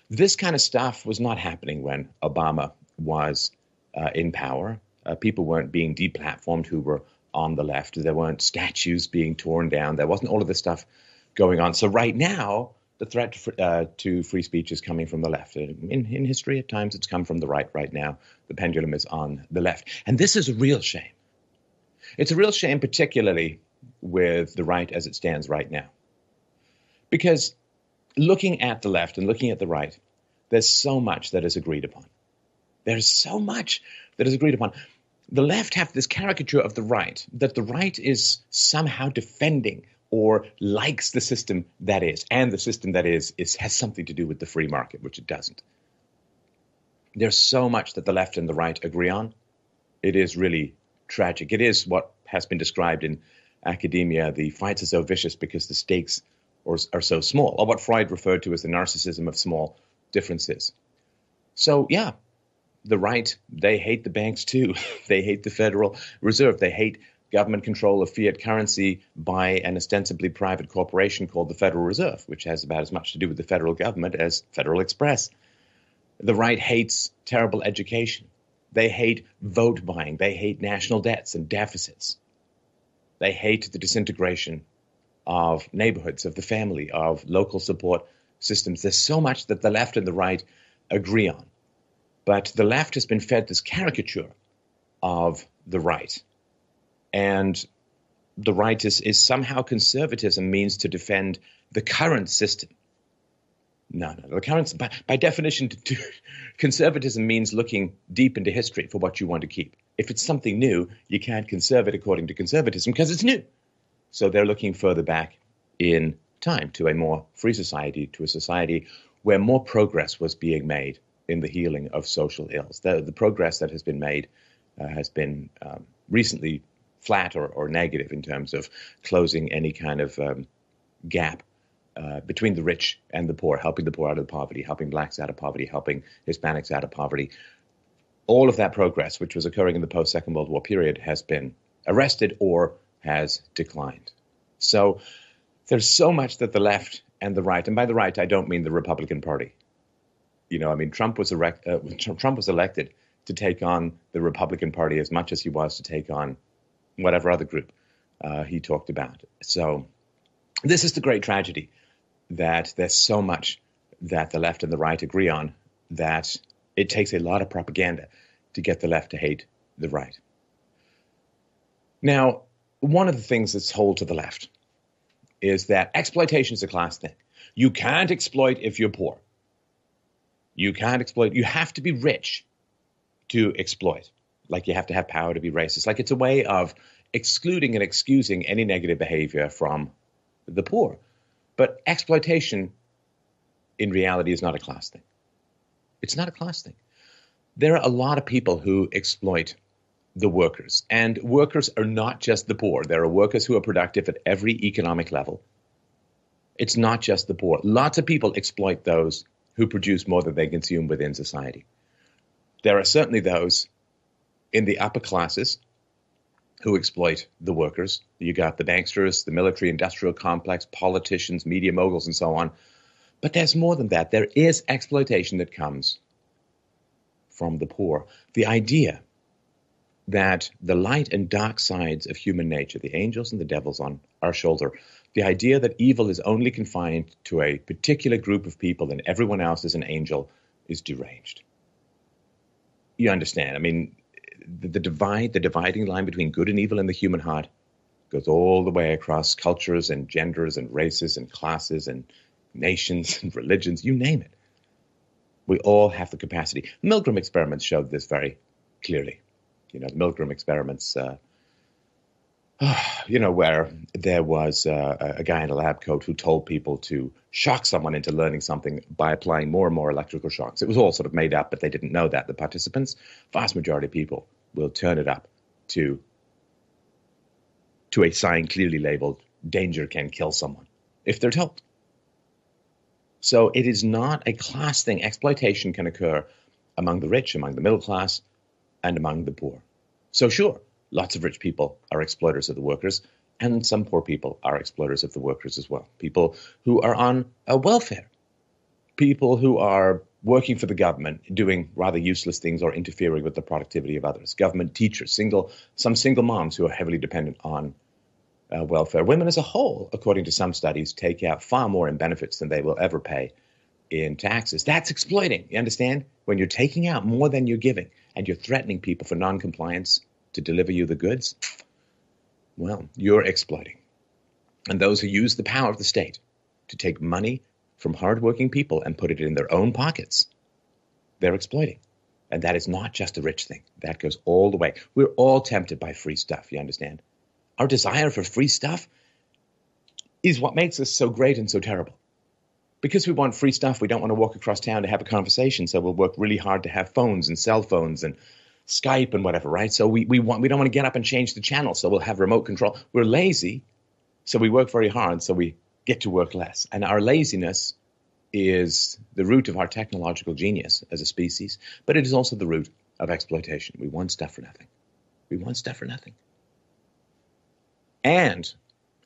S5: This kind of stuff was not happening when Obama was in power. People weren't being deplatformed who were on the left. There weren't statues being torn down. There wasn't all of this stuff going on. So right now, the threat to free speech is coming from the left. In history, at times, it's come from the right. Right now, the pendulum is on the left. And this is a real shame. It's a real shame, particularly with the right as it stands right now. Because looking at the left and looking at the right, there's so much that is agreed upon. There's so much that is agreed upon. The left have this caricature of the right, that the right is somehow defending or likes the system that is, and the system that is has something to do with the free market, which it doesn't. There's so much that the left and the right agree on. It is really tragic. It is what has been described in academia, the fights are so vicious because the stakes are so small, or what Freud referred to as the narcissism of small differences. So, yeah, the right, they hate the banks too. They hate the Federal Reserve. They hate government control of fiat currency by an ostensibly private corporation called the Federal Reserve, which has about as much to do with the federal government as Federal Express. The right hates terrible education. They hate vote buying. They hate national debts and deficits. They hate the disintegration of neighborhoods, of the family, of local support systems. There's so much that the left and the right agree on. But the left has been fed this caricature of the right. And the right is somehow conservatism means to defend the current system. No. The current, by definition, conservatism means looking deep into history for what you want to keep. If it's something new, you can't conserve it according to conservatism because it's new. So they're looking further back in time to a more free society, to a society where more progress was being made in the healing of social ills. The progress that has been made has been recently flat or negative in terms of closing any kind of gap between the rich and the poor, helping the poor out of poverty, helping blacks out of poverty, helping Hispanics out of poverty. All of that progress, which was occurring in the post-Second World War period, has been arrested or has declined. So there's so much that the left and the right, and by the right, I don't mean the Republican Party. You know, I mean, Trump was elected to take on the Republican Party as much as he was to take on whatever other group he talked about. So this is the great tragedy, that there's so much that the left and the right agree on that it takes a lot of propaganda to get the left to hate the right. Now, one of the things that's told to the left is that exploitation is a class thing. You can't exploit if you're poor. You can't exploit. You have to be rich to exploit. Like you have to have power to be racist. Like it's a way of excluding and excusing any negative behavior from the poor. But exploitation, in reality, is not a class thing. It's not a class thing. There are a lot of people who exploit the workers. And workers are not just the poor. There are workers who are productive at every economic level. It's not just the poor. Lots of people exploit those who produce more than they consume within society. There are certainly those in the upper classes who exploit the workers. You got the banksters, the military industrial complex, politicians, media moguls, and so on. But there's more than that. There is exploitation that comes from the poor. The idea that the light and dark sides of human nature, the angels and the devils on our shoulder, the idea that evil is only confined to a particular group of people and everyone else is an angel, is deranged. You understand? I mean, the dividing line between good and evil in the human heart goes all the way across cultures and genders and races and classes and nations and religions, you name it. We all have the capacity. Milgram experiments showed this very clearly. The Milgram experiments, where there was a guy in a lab coat who told people to shock someone into learning something by applying more and more electrical shocks. It was all sort of made up, but they didn't know that. The participants, vast majority of people, will turn it up to a sign clearly labeled, danger can kill someone, if they're told. So it is not a class thing. Exploitation can occur among the rich, among the middle class, and among the poor. So sure, lots of rich people are exploiters of the workers, and some poor people are exploiters of the workers as well. People who are on welfare, people who are working for the government, doing rather useless things or interfering with the productivity of others. Government teachers, some single moms who are heavily dependent on welfare. Women as a whole, according to some studies, take out far more in benefits than they will ever pay in taxes. That's exploiting, you understand? When you're taking out more than you're giving and you're threatening people for non-compliance to deliver you the goods, well, you're exploiting. And those who use the power of the state to take money from hardworking people and put it in their own pockets, they're exploiting. And that is not just a rich thing. That goes all the way. We're all tempted by free stuff, you understand? Our desire for free stuff is what makes us so great and so terrible. Because we want free stuff, we don't want to walk across town to have a conversation, so we'll work really hard to have phones and cell phones and Skype and whatever, right? So we don't want to get up and change the channel, so we'll have remote control. We're lazy, so we work very hard, so we get to work less. And our laziness is the root of our technological genius as a species, but it is also the root of exploitation. We want stuff for nothing. We want stuff for nothing. And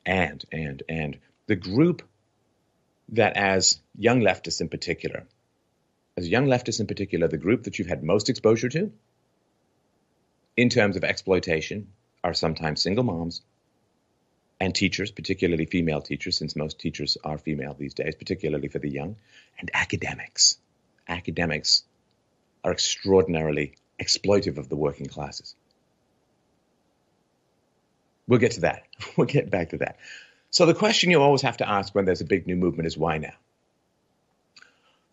S5: the group that as young leftists in particular, the group that you've had most exposure to in terms of exploitation are sometimes single moms and teachers, particularly female teachers, since most teachers are female these days, particularly for the young, and academics. Academics are extraordinarily exploitive of the working classes. We'll get to that. We'll get back to that. So the question you always have to ask when there's a big new movement is why now?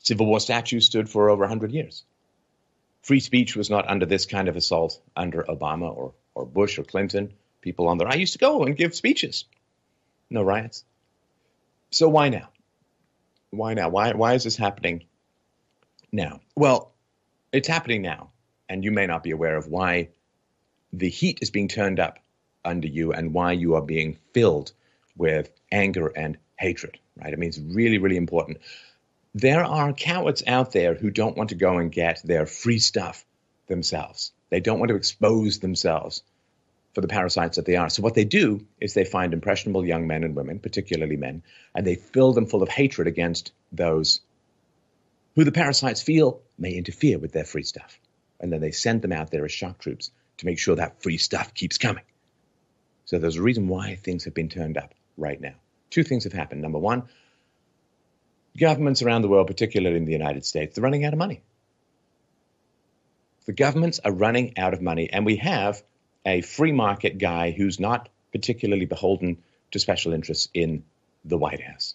S5: Civil War statues stood for over 100 years. Free speech was not under this kind of assault under Obama or Bush or Clinton. People on there. I used to go and give speeches. No riots. So why now? Why now? Why is this happening now? Well, it's happening now, and you may not be aware of why the heat is being turned up under you and why you are being filled with anger and hatred, right? I mean, it's really, really important. There are cowards out there who don't want to go and get their free stuff themselves. They don't want to expose themselves for the parasites that they are. So what they do is they find impressionable young men and women, particularly men, and they fill them full of hatred against those who the parasites feel may interfere with their free stuff. And then they send them out there as shock troops to make sure that free stuff keeps coming. So there's a reason why things have been turned up right now. Two things have happened. Number one, governments around the world, particularly in the United States, they're running out of money. The governments are running out of money, and we have a free market guy who's not particularly beholden to special interests in the White House.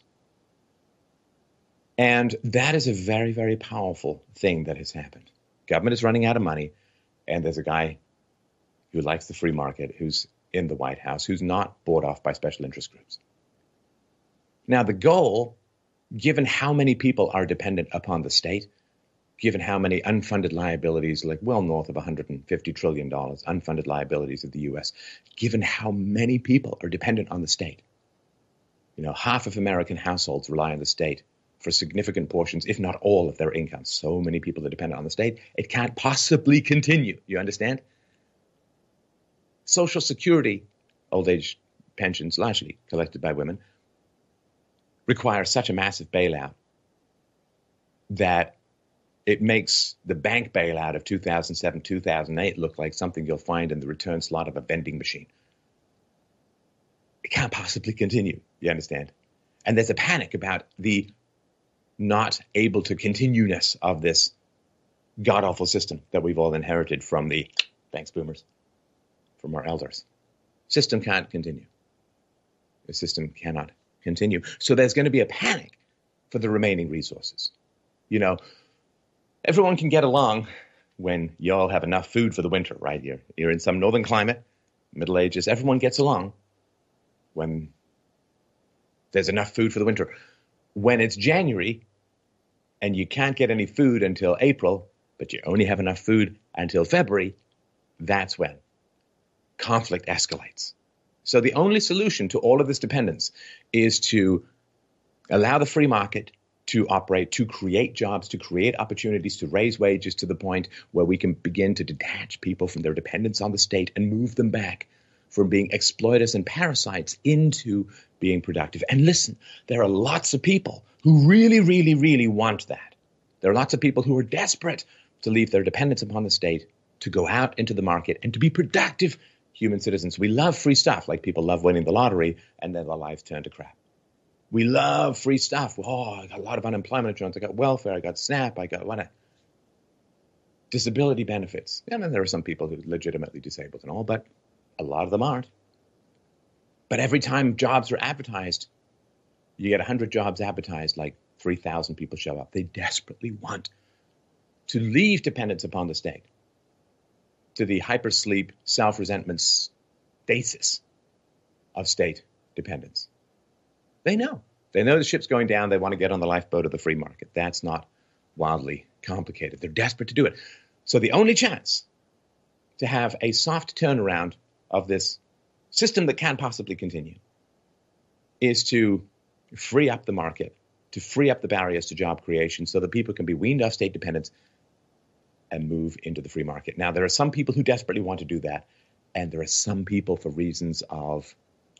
S5: And that is a very, very powerful thing that has happened. Government is running out of money, and there's a guy who likes the free market who's in the White House who's not bought off by special interest groups. Now, the goal, given how many people are dependent upon the state, given how many unfunded liabilities, like well north of $150 trillion, unfunded liabilities of the U.S., given how many people are dependent on the state. You know, half of American households rely on the state for significant portions, if not all, of their income. So many people are dependent on the state. It can't possibly continue. You understand? Social Security, old age pensions, largely collected by women, require such a massive bailout that it makes the bank bailout of 2007, 2008 look like something you'll find in the return slot of a vending machine. It can't possibly continue, you understand? And there's a panic about the not able to continueness of this god-awful system that we've all inherited from the, thanks boomers, from our elders. System can't continue. The system cannot continue. So there's going to be a panic for the remaining resources. You know, everyone can get along when you all have enough food for the winter, right? You're in some northern climate, Middle Ages, everyone gets along when there's enough food for the winter. When it's January and you can't get any food until April, but you only have enough food until February, that's when conflict escalates. So the only solution to all of this dependence is to allow the free market to operate, to create jobs, to create opportunities, to raise wages to the point where we can begin to detach people from their dependence on the state and move them back from being exploiters and parasites into being productive. And listen, there are lots of people who really, really, really want that. There are lots of people who are desperate to leave their dependence upon the state, to go out into the market and to be productive human citizens. We love free stuff, like people love winning the lottery, and then their lives turn to crap. We love free stuff. Oh, I got a lot of unemployment insurance. I got welfare. I got SNAP. I got disability benefits. And then there are some people who are legitimately disabled and all, but a lot of them aren't. But every time jobs are advertised, you get 100 jobs advertised, like 3,000 people show up. They desperately want to leave dependence upon the state to the hypersleep, self-resentment stasis of state dependence. They know. They know the ship's going down. They want to get on the lifeboat of the free market. That's not wildly complicated. They're desperate to do it. So the only chance to have a soft turnaround of this system that can't possibly continue is to free up the market, to free up the barriers to job creation so that people can be weaned off state dependence and move into the free market. Now, there are some people who desperately want to do that, and there are some people for reasons of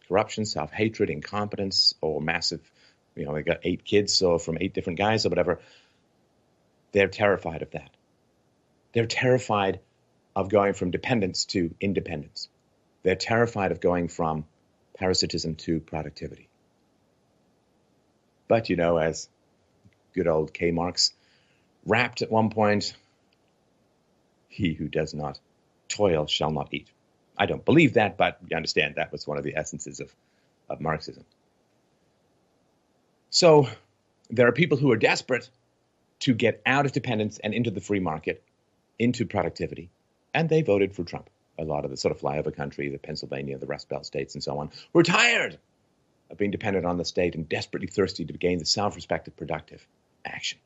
S5: corruption, self-hatred, incompetence, or massive, they got 8 kids, so from 8 different guys or whatever. They're terrified of that. They're terrified of going from dependence to independence. They're terrified of going from parasitism to productivity. But, as good old K. Marx rapped at one point, he who does not toil shall not eat. I don't believe that, but you understand that was one of the essences of Marxism. So there are people who are desperate to get out of dependence and into the free market, into productivity, and they voted for Trump. A lot of the sort of flyover country, the Pennsylvania, the Rust Belt states, and so on, were tired of being dependent on the state and desperately thirsty to gain the self-respect of productive action.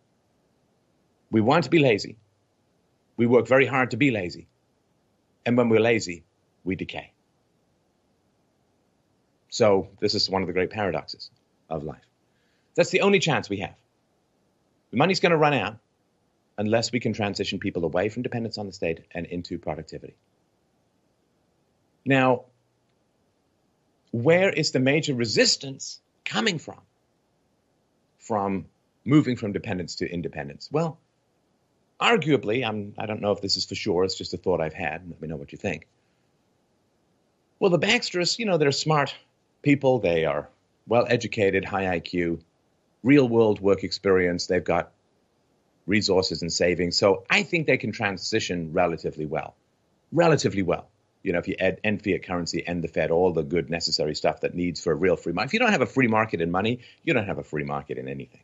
S5: We want to be lazy. We work very hard to be lazy. And when we're lazy, we decay. So this is one of the great paradoxes of life. That's the only chance we have. The money's going to run out unless we can transition people away from dependence on the state and into productivity. Now, where is the major resistance coming from? From moving from dependence to independence? Well, arguably, I don't know if this is for sure, it's just a thought I've had. Let me know what you think. Well, the banksters, they're smart people. They are well-educated, high IQ, real-world work experience. They've got resources and savings. So I think they can transition relatively well. Relatively well. If you end fiat currency, end the Fed, all the good necessary stuff that needs for a real free market. If you don't have a free market in money, you don't have a free market in anything.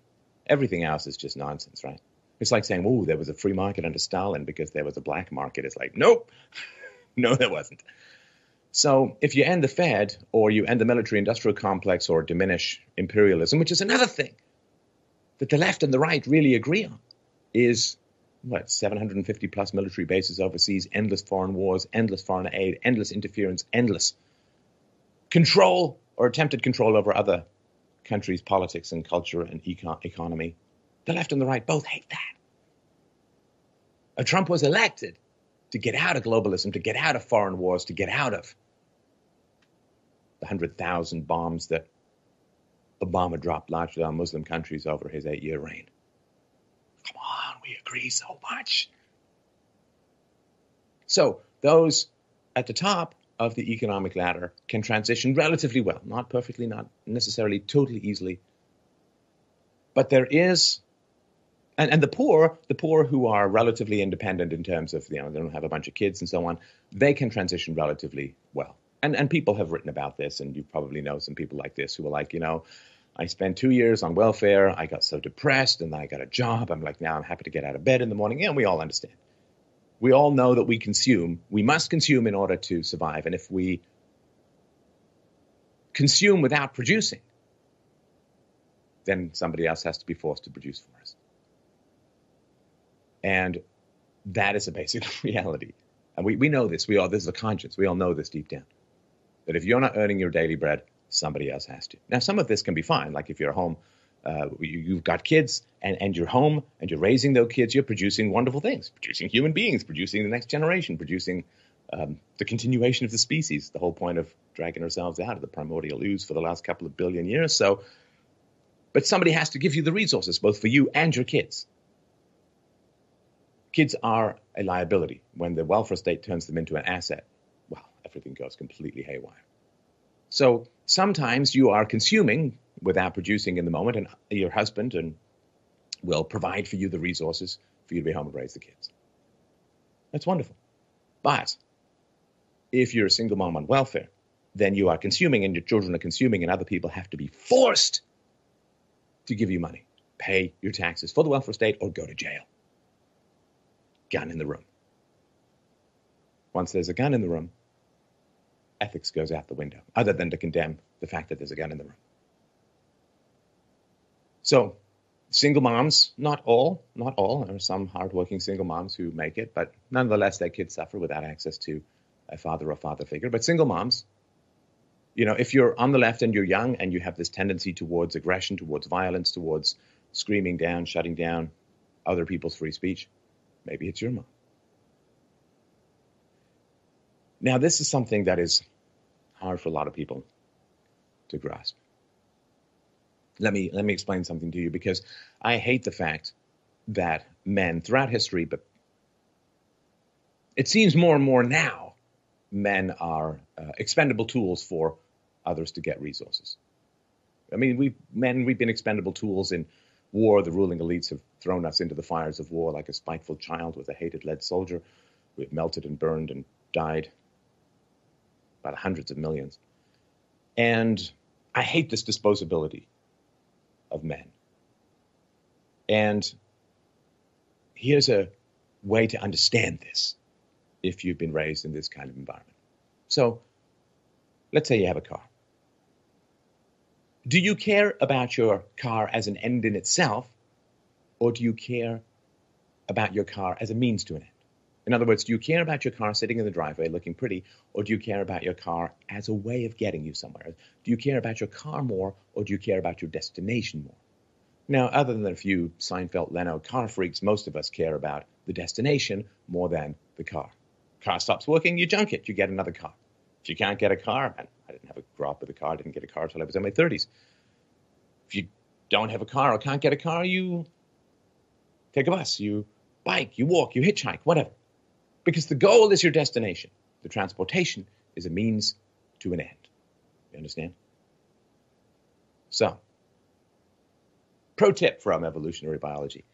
S5: Everything else is just nonsense, right? It's like saying, there was a free market under Stalin because there was a black market. It's like, nope, no, there wasn't. So if you end the Fed or you end the military-industrial complex or diminish imperialism, which is another thing that the left and the right really agree on, is 750 plus military bases overseas, endless foreign wars, endless foreign aid, endless interference, endless control or attempted control over other countries' politics and culture and economy. The left and the right both hate that. Trump was elected to get out of globalism, to get out of foreign wars, to get out of the 100,000 bombs that Obama dropped largely on Muslim countries over his 8-year reign. Come on, we agree so much. So those at the top of the economic ladder can transition relatively well, not perfectly, not necessarily totally easily. But there is, and the poor who are relatively independent in terms of, they don't have a bunch of kids and so on, they can transition relatively well. And people have written about this, and you probably know some people like this who are like, I spent 2 years on welfare, I got so depressed, and then I got a job, I'm like, now I'm happy to get out of bed in the morning, and we all understand. We all know that we must consume in order to survive, and if we consume without producing, then somebody else has to be forced to produce for us. And that is a basic reality. And we know this. This is a conscience. We all know this deep down. That if you're not earning your daily bread, somebody else has to. Now, some of this can be fine. Like if you're home, you've got kids, and you're home, and you're raising those kids, you're producing wonderful things, producing human beings, producing the next generation, producing the continuation of the species, the whole point of dragging ourselves out of the primordial ooze for the last couple of billion years. So, but somebody has to give you the resources, both for you and your kids. Kids are a liability. When the welfare state turns them into an asset, well, everything goes completely haywire. So sometimes you are consuming without producing in the moment, and your husband will provide for you the resources for you to be home and raise the kids. That's wonderful. But if you're a single mom on welfare, then you are consuming, and your children are consuming, and other people have to be forced to give you money, pay your taxes for the welfare state, or go to jail. Gun in the room. Once there's a gun in the room, ethics goes out the window, other than to condemn the fact that there's a gun in the room. So single moms, not all, there are some hardworking single moms who make it, but nonetheless, their kids suffer without access to a father or father figure. But single moms, if you're on the left and you're young and you have this tendency towards aggression, towards violence, towards screaming down, shutting down other people's free speech, maybe it's your mom. Now, this is something that is hard for a lot of people to grasp. Let me explain something to you, because I hate the fact that men throughout history, but it seems more and more now, men are expendable tools for others to get resources. I mean, we've been expendable tools in war. The ruling elites have thrown us into the fires of war like a spiteful child with a hated lead soldier. We've melted and burned and died by the hundreds of millions. And I hate this disposability of men. And here's a way to understand this if you've been raised in this kind of environment. So let's say you have a car. Do you care about your car as an end in itself, or do you care about your car as a means to an end? In other words, do you care about your car sitting in the driveway looking pretty, or do you care about your car as a way of getting you somewhere? Do you care about your car more, or do you care about your destination more? Now, other than a few Seinfeld-Leno car freaks, most of us care about the destination more than the car. Car stops working, you junk it, you get another car. If you can't get a car, and I didn't grow up with a car, I didn't get a car until I was in my 30s. If you don't have a car or can't get a car, you take a bus, you bike, you walk, you hitchhike, whatever. Because the goal is your destination. The transportation is a means to an end. You understand? So, pro tip from evolutionary biology.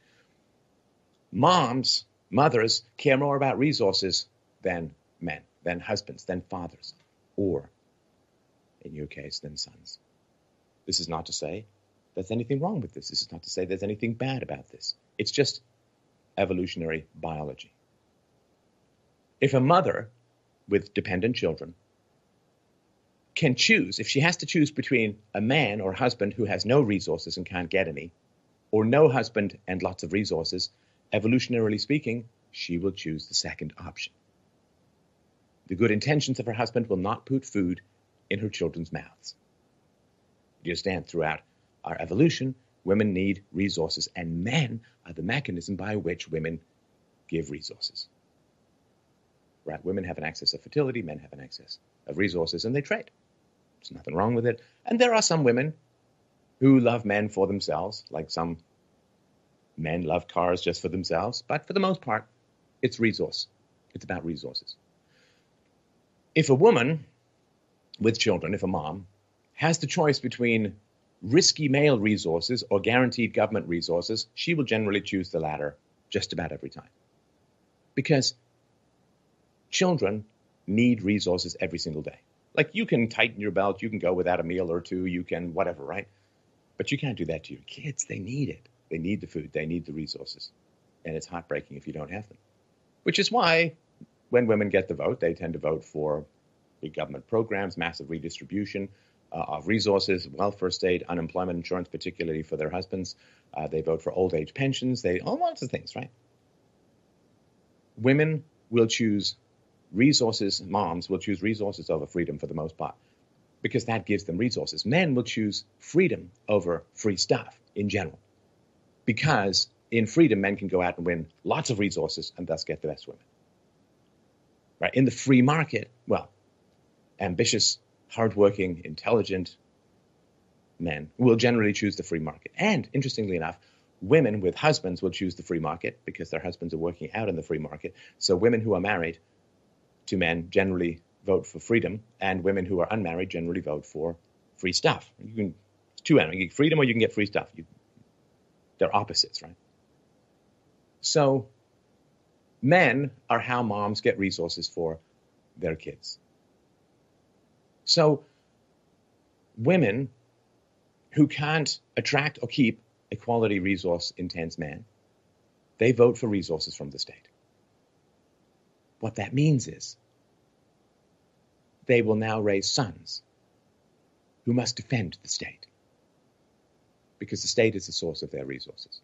S5: Mothers care more about resources than men, than husbands, than fathers, or, in your case, than sons. This is not to say there's anything wrong with this. This is not to say there's anything bad about this. It's just evolutionary biology. If a mother with dependent children can choose, if she has to choose between a man or husband who has no resources and can't get any, or no husband and lots of resources, evolutionarily speaking, she will choose the second option. The good intentions of her husband will not put food in her children's mouths. You understand, throughout our evolution, women need resources, and men are the mechanism by which women give resources. Right? Women have an excess of fertility, men have an excess of resources, and they trade. There's nothing wrong with it. And there are some women who love men for themselves, like some men love cars just for themselves. But for the most part, it's resource. It's about resources. If a woman with children, if a mom, has the choice between risky male resources or guaranteed government resources, she will generally choose the latter just about every time. Because children need resources every single day. Like, you can tighten your belt, you can go without a meal or two, you can whatever, right? But you can't do that to your kids. They need it. They need the food. They need the resources. And it's heartbreaking if you don't have them. Which is why when women get the vote, they tend to vote for big government programs, massive redistribution of resources, welfare state, unemployment insurance, particularly for their husbands. They vote for old age pensions. All lots of things, right? Women will choose resources, moms will choose resources over freedom for the most part, because that gives them resources. Men will choose freedom over free stuff in general, because in freedom, men can go out and win lots of resources and thus get the best women. Right? In the free market, well, ambitious, hardworking, intelligent men will generally choose the free market. And interestingly enough, women with husbands will choose the free market because their husbands are working out in the free market. So women who are married to men generally vote for freedom, and women who are unmarried generally vote for free stuff. It's two ends. You get freedom or you can get free stuff. They're opposites, right? So men are how moms get resources for their kids. So women who can't attract or keep a quality resource intense man, they vote for resources from the state. What that means is they will now raise sons who must defend the state, because the state is the source of their resources.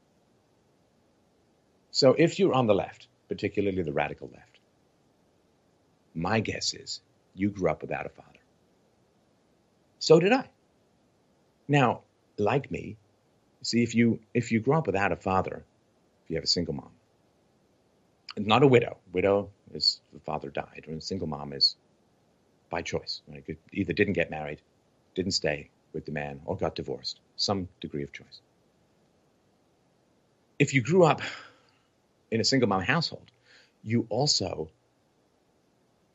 S5: So if you're on the left, particularly the radical left, my guess is you grew up without a father. So did I. Now, like me, see, if you grow up without a father, if you have a single mom, not a widow. Widow is the father died, and a single mom is by choice. Like, either didn't get married, didn't stay with the man, or got divorced. Some degree of choice. If you grew up in a single mom household, you also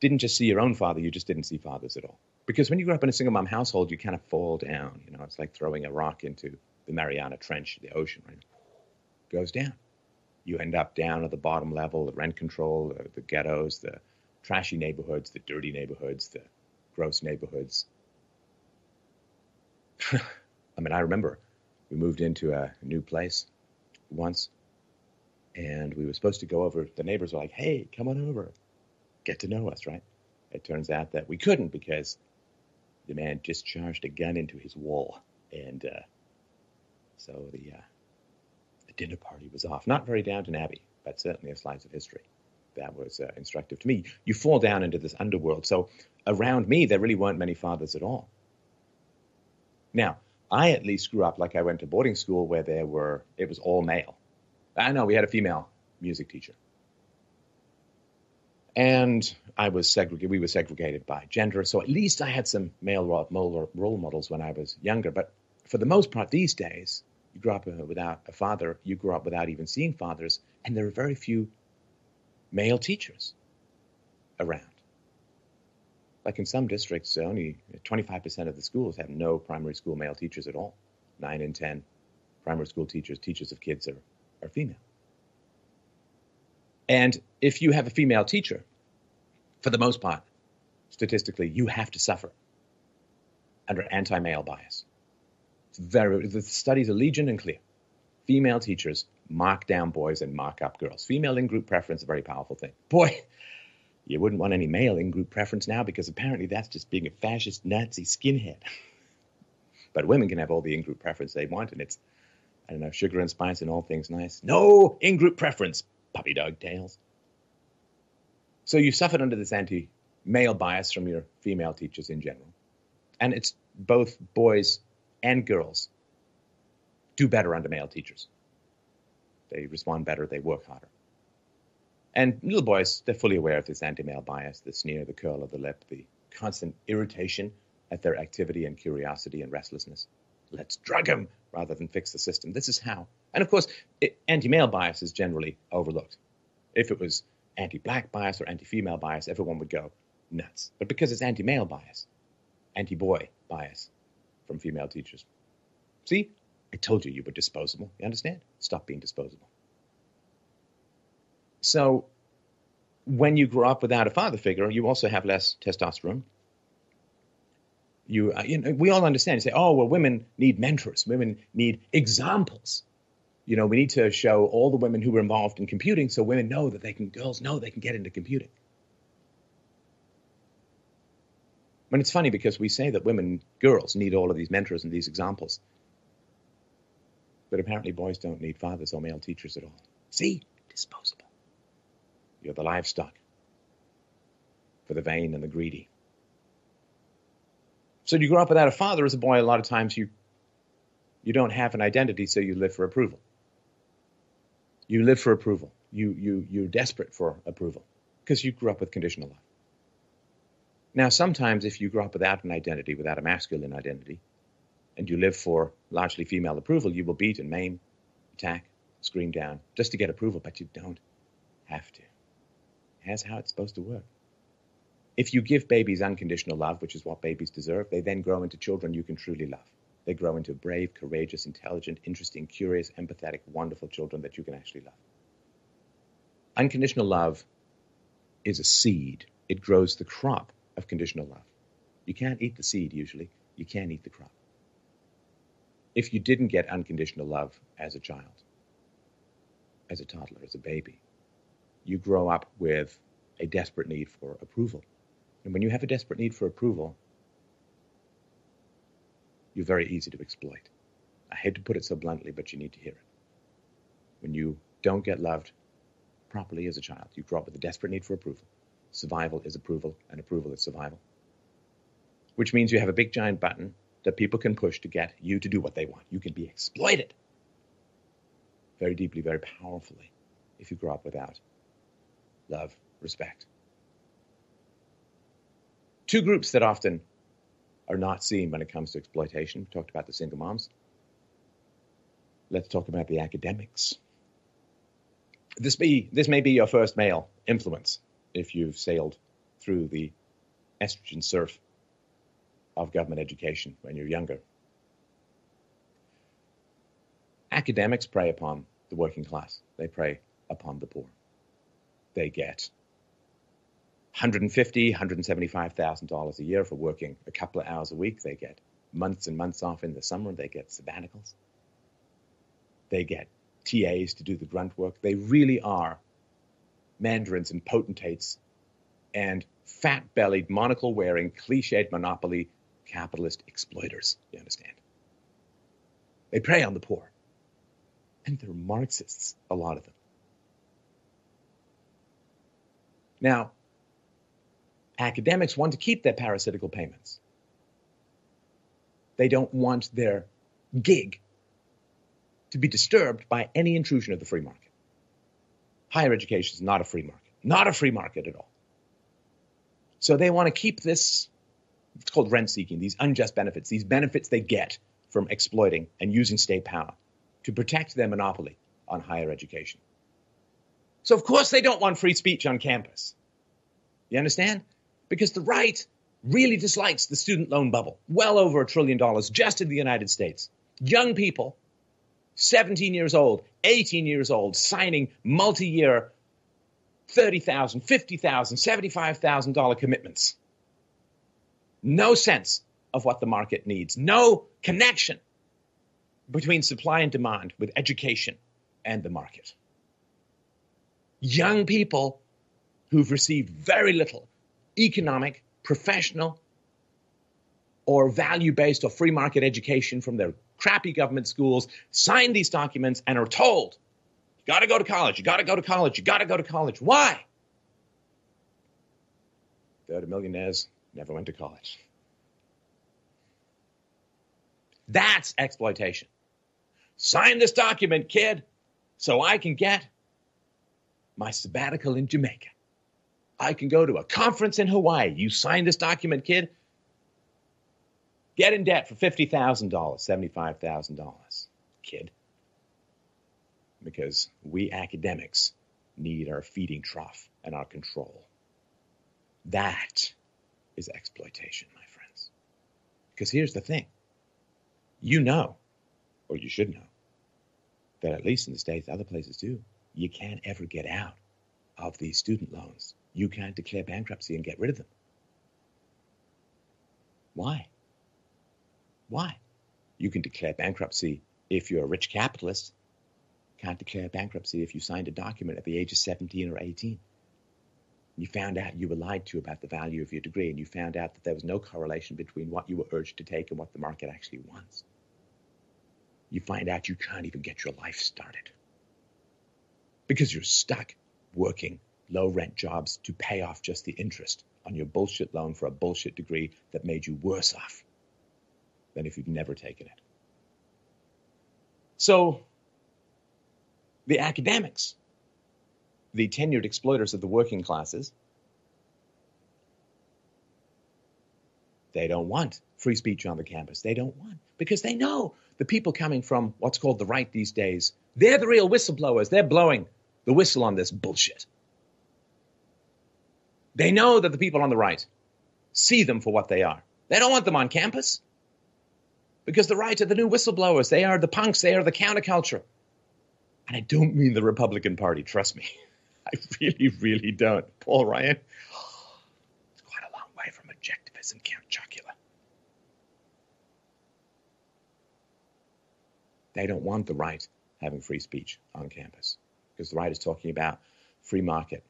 S5: didn't just see your own father, you just didn't see fathers at all. Because when you grew up in a single mom household, you kind of fall down. It's like throwing a rock into the Mariana Trench, the ocean, right? It goes down. You end up down at the bottom level, the rent control, the ghettos, the trashy neighborhoods, the dirty neighborhoods, the gross neighborhoods. I remember we moved into a new place once, and we were supposed to go over. The neighbors were like, hey, come on over, get to know us, right? It turns out that we couldn't, because the man discharged a gun into his wall, and so the dinner party was off. Not very Downton Abbey, but certainly a slice of history. That was instructive to me. You fall down into this underworld. So around me, there really weren't many fathers at all. Now, I at least grew up like I went to boarding school where it was all male. I know we had a female music teacher. And we were segregated by gender. So at least I had some male role models when I was younger. But for the most part these days, you grew up without a father, you grew up without even seeing fathers, and there are very few male teachers around. Like in some districts, only 25% of the schools have no primary school male teachers at all. 9 in 10 primary school teachers of kids are female. And if you have a female teacher, for the most part, statistically, you have to suffer under anti-male bias. The studies are legion and clear. Female teachers mark down boys and mark up girls. Female in-group preference is a very powerful thing. Boy, you wouldn't want any male in-group preference now, because apparently that's just being a fascist Nazi skinhead. But women can have all the in-group preference they want, and it's, sugar and spice and all things nice. No in-group preference, puppy dog tails. So you suffered under this anti-male bias from your female teachers in general. And it's both boys and girls do better under male teachers. They respond better, they work harder. And little boys, they're fully aware of this anti-male bias, the sneer, the curl of the lip, the constant irritation at their activity and curiosity and restlessness. Let's drug them rather than fix the system. This is how. And of course, anti-male bias is generally overlooked. If it was anti-black bias or anti-female bias, everyone would go nuts. But because it's anti-male bias, anti-boy bias from female teachers. See, I told you were disposable. You understand? Stop being disposable. So when you grow up without a father figure, you also have less testosterone. We all understand. You say, oh, well, women need mentors. Women need examples. We need to show all the women who were involved in computing so women know that girls know they can get into computing. When it's funny because we say that girls need all of these mentors and these examples. But apparently boys don't need fathers or male teachers at all. See? Disposable. You're the livestock for the vain and the greedy. So you grow up without a father as a boy, a lot of times you don't have an identity, so you live for approval. You live for approval. You're desperate for approval because you grew up with conditional love. Now, sometimes if you grow up without an identity, without a masculine identity, and you live for largely female approval, you will beat and maim, attack, scream down just to get approval, but you don't have to. That's how it's supposed to work. If you give babies unconditional love, which is what babies deserve, they then grow into children you can truly love. They grow into brave, courageous, intelligent, interesting, curious, empathetic, wonderful children that you can actually love. Unconditional love is a seed. It grows the crop of conditional love. You can't eat the seed usually. You can't eat the crop. If you didn't get unconditional love as a child, as a toddler, as a baby, you grow up with a desperate need for approval. And when you have a desperate need for approval, you're very easy to exploit. I hate to put it so bluntly, but you need to hear it. When you don't get loved properly as a child, you grow up with a desperate need for approval. Survival is approval, and approval is survival. Which means you have a big giant button that people can push to get you to do what they want. You can be exploited very deeply, very powerfully if you grow up without love, respect. Two groups that often are not seen when it comes to exploitation. We talked about the single moms. Let's talk about the academics. This may be your first male influence if you've sailed through the estrogen surf of government education when you're younger. Academics prey upon the working class. They prey upon the poor. They get $150,000, $175,000 a year for working a couple of hours a week. They get months and months off in the summer. They get sabbaticals. They get TAs to do the grunt work. They really are mandarins and potentates and fat-bellied, monocle-wearing, cliched monopoly capitalist exploiters, you understand? They prey on the poor. And they're Marxists, a lot of them. Now, academics want to keep their parasitical payments. They don't want their gig to be disturbed by any intrusion of the free market. Higher education is not a free market. Not a free market at all. So they want to keep this, it's called rent-seeking, these unjust benefits, these benefits they get from exploiting and using state power to protect their monopoly on higher education. So of course they don't want free speech on campus. You understand? Because the right really dislikes the student loan bubble. Well over $1 trillion just in the United States. Young people, 17 years old, 18 years old, signing multi-year $30,000, $50,000, $75,000 commitments. No sense of what the market needs. No connection between supply and demand with education and the market. Young people who've received very little economic, professional, or value-based or free market education from their crappy government schools sign these documents and are told, you got to go to college, you got to go to college, you got to go to college. Why? They're the millionaires, never went to college. That's exploitation. Sign this document, kid, so I can get my sabbatical in Jamaica. I can go to a conference in Hawaii. You sign this document, kid, Get in debt for $50,000, $75,000, kid. Because we academics need our feeding trough and our control. That is exploitation, my friends. Because here's the thing. You know, or you should know, that at least in the States, other places too, you can't ever get out of these student loans. You can't declare bankruptcy and get rid of them. Why? Why? You can declare bankruptcy if you're a rich capitalist. Can't declare bankruptcy if you signed a document at the age of 17 or 18. You found out you were lied to about the value of your degree, and you found out that there was no correlation between what you were urged to take and what the market actually wants. You find out you can't even get your life started because you're stuck working low-rent jobs to pay off just the interest on your bullshit loan for a bullshit degree that made you worse off than if you'd never taken it. So the academics, the tenured exploiters of the working classes, they don't want free speech on the campus. They don't want, because they know the people coming from what's called the right these days, they're the real whistleblowers. They're blowing the whistle on this bullshit. They know that the people on the right see them for what they are. They don't want them on campus because the right are the new whistleblowers. They are the punks. They are the counterculture. And I don't mean the Republican Party, trust me. I really, really don't. Paul Ryan, it's quite a long way from objectivism, Count Chocula. They don't want the right having free speech on campus because the right is talking about free market,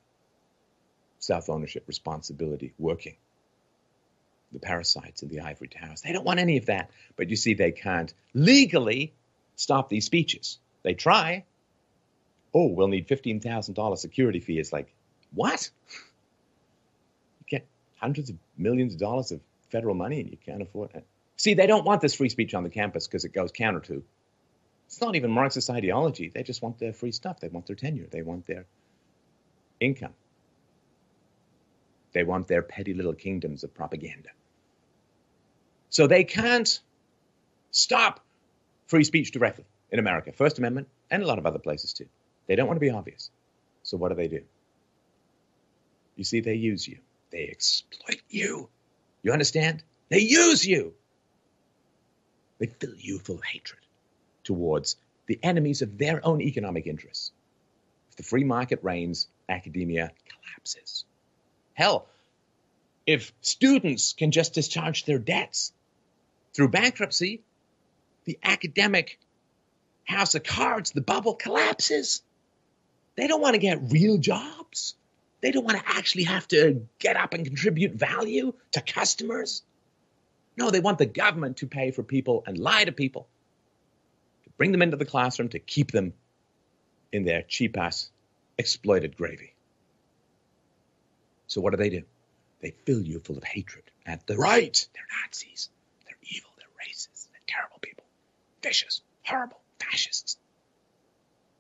S5: self-ownership, responsibility, working, the parasites in the ivory towers. They don't want any of that. But you see, they can't legally stop these speeches. They try. Oh, we'll need $15,000 security fee. It's like, what? You get hundreds of millions of dollars of federal money and you can't afford it. See, they don't want this free speech on the campus because it goes counter to. It's not even Marxist ideology. They just want their free stuff. They want their tenure. They want their income. They want their petty little kingdoms of propaganda. So they can't stop free speech directly in America, First Amendment, and a lot of other places too. They don't want to be obvious. So what do? You see, they use you. They exploit you. You understand? They use you. They fill you full of hatred towards the enemies of their own economic interests. If the free market reigns, academia collapses. Hell, if students can just discharge their debts through bankruptcy, the academic house of cards, the bubble, collapses. They don't want to get real jobs. They don't want to actually have to get up and contribute value to customers. No, they want the government to pay for people and lie to people, to bring them into the classroom, to keep them in their cheap-ass exploited gravy. So what do? They fill you full of hatred at the right. They're Nazis. They're evil. They're racist. They're terrible people. Vicious, horrible, fascists.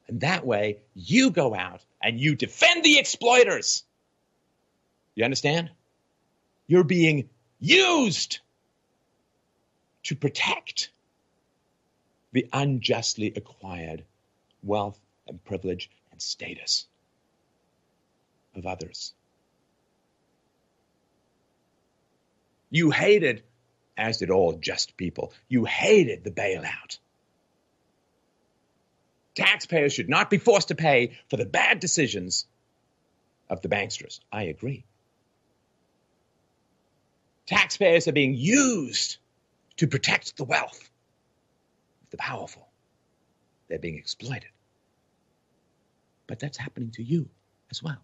S5: And that way, you go out and you defend the exploiters. You understand? You're being used to protect the unjustly acquired wealth and privilege and status of others. You hated, as did all just people, you hated the bailout. Taxpayers should not be forced to pay for the bad decisions of the banksters. I agree. Taxpayers are being used to protect the wealth of the powerful. They're being exploited. But that's happening to you as well.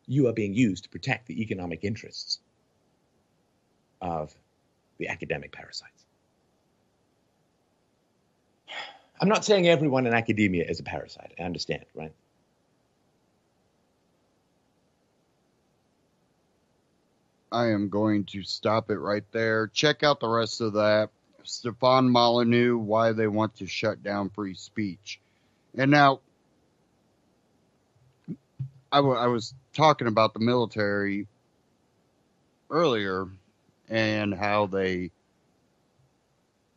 S5: You are being used to protect the economic interests of the academic parasites. I'm not saying everyone in academia is a parasite. I understand, right?
S2: I am going to stop it right there. Check out the rest of that. Stefan Molyneux, why they want to shut down free speech. And now, I was talking about the military earlier, and how they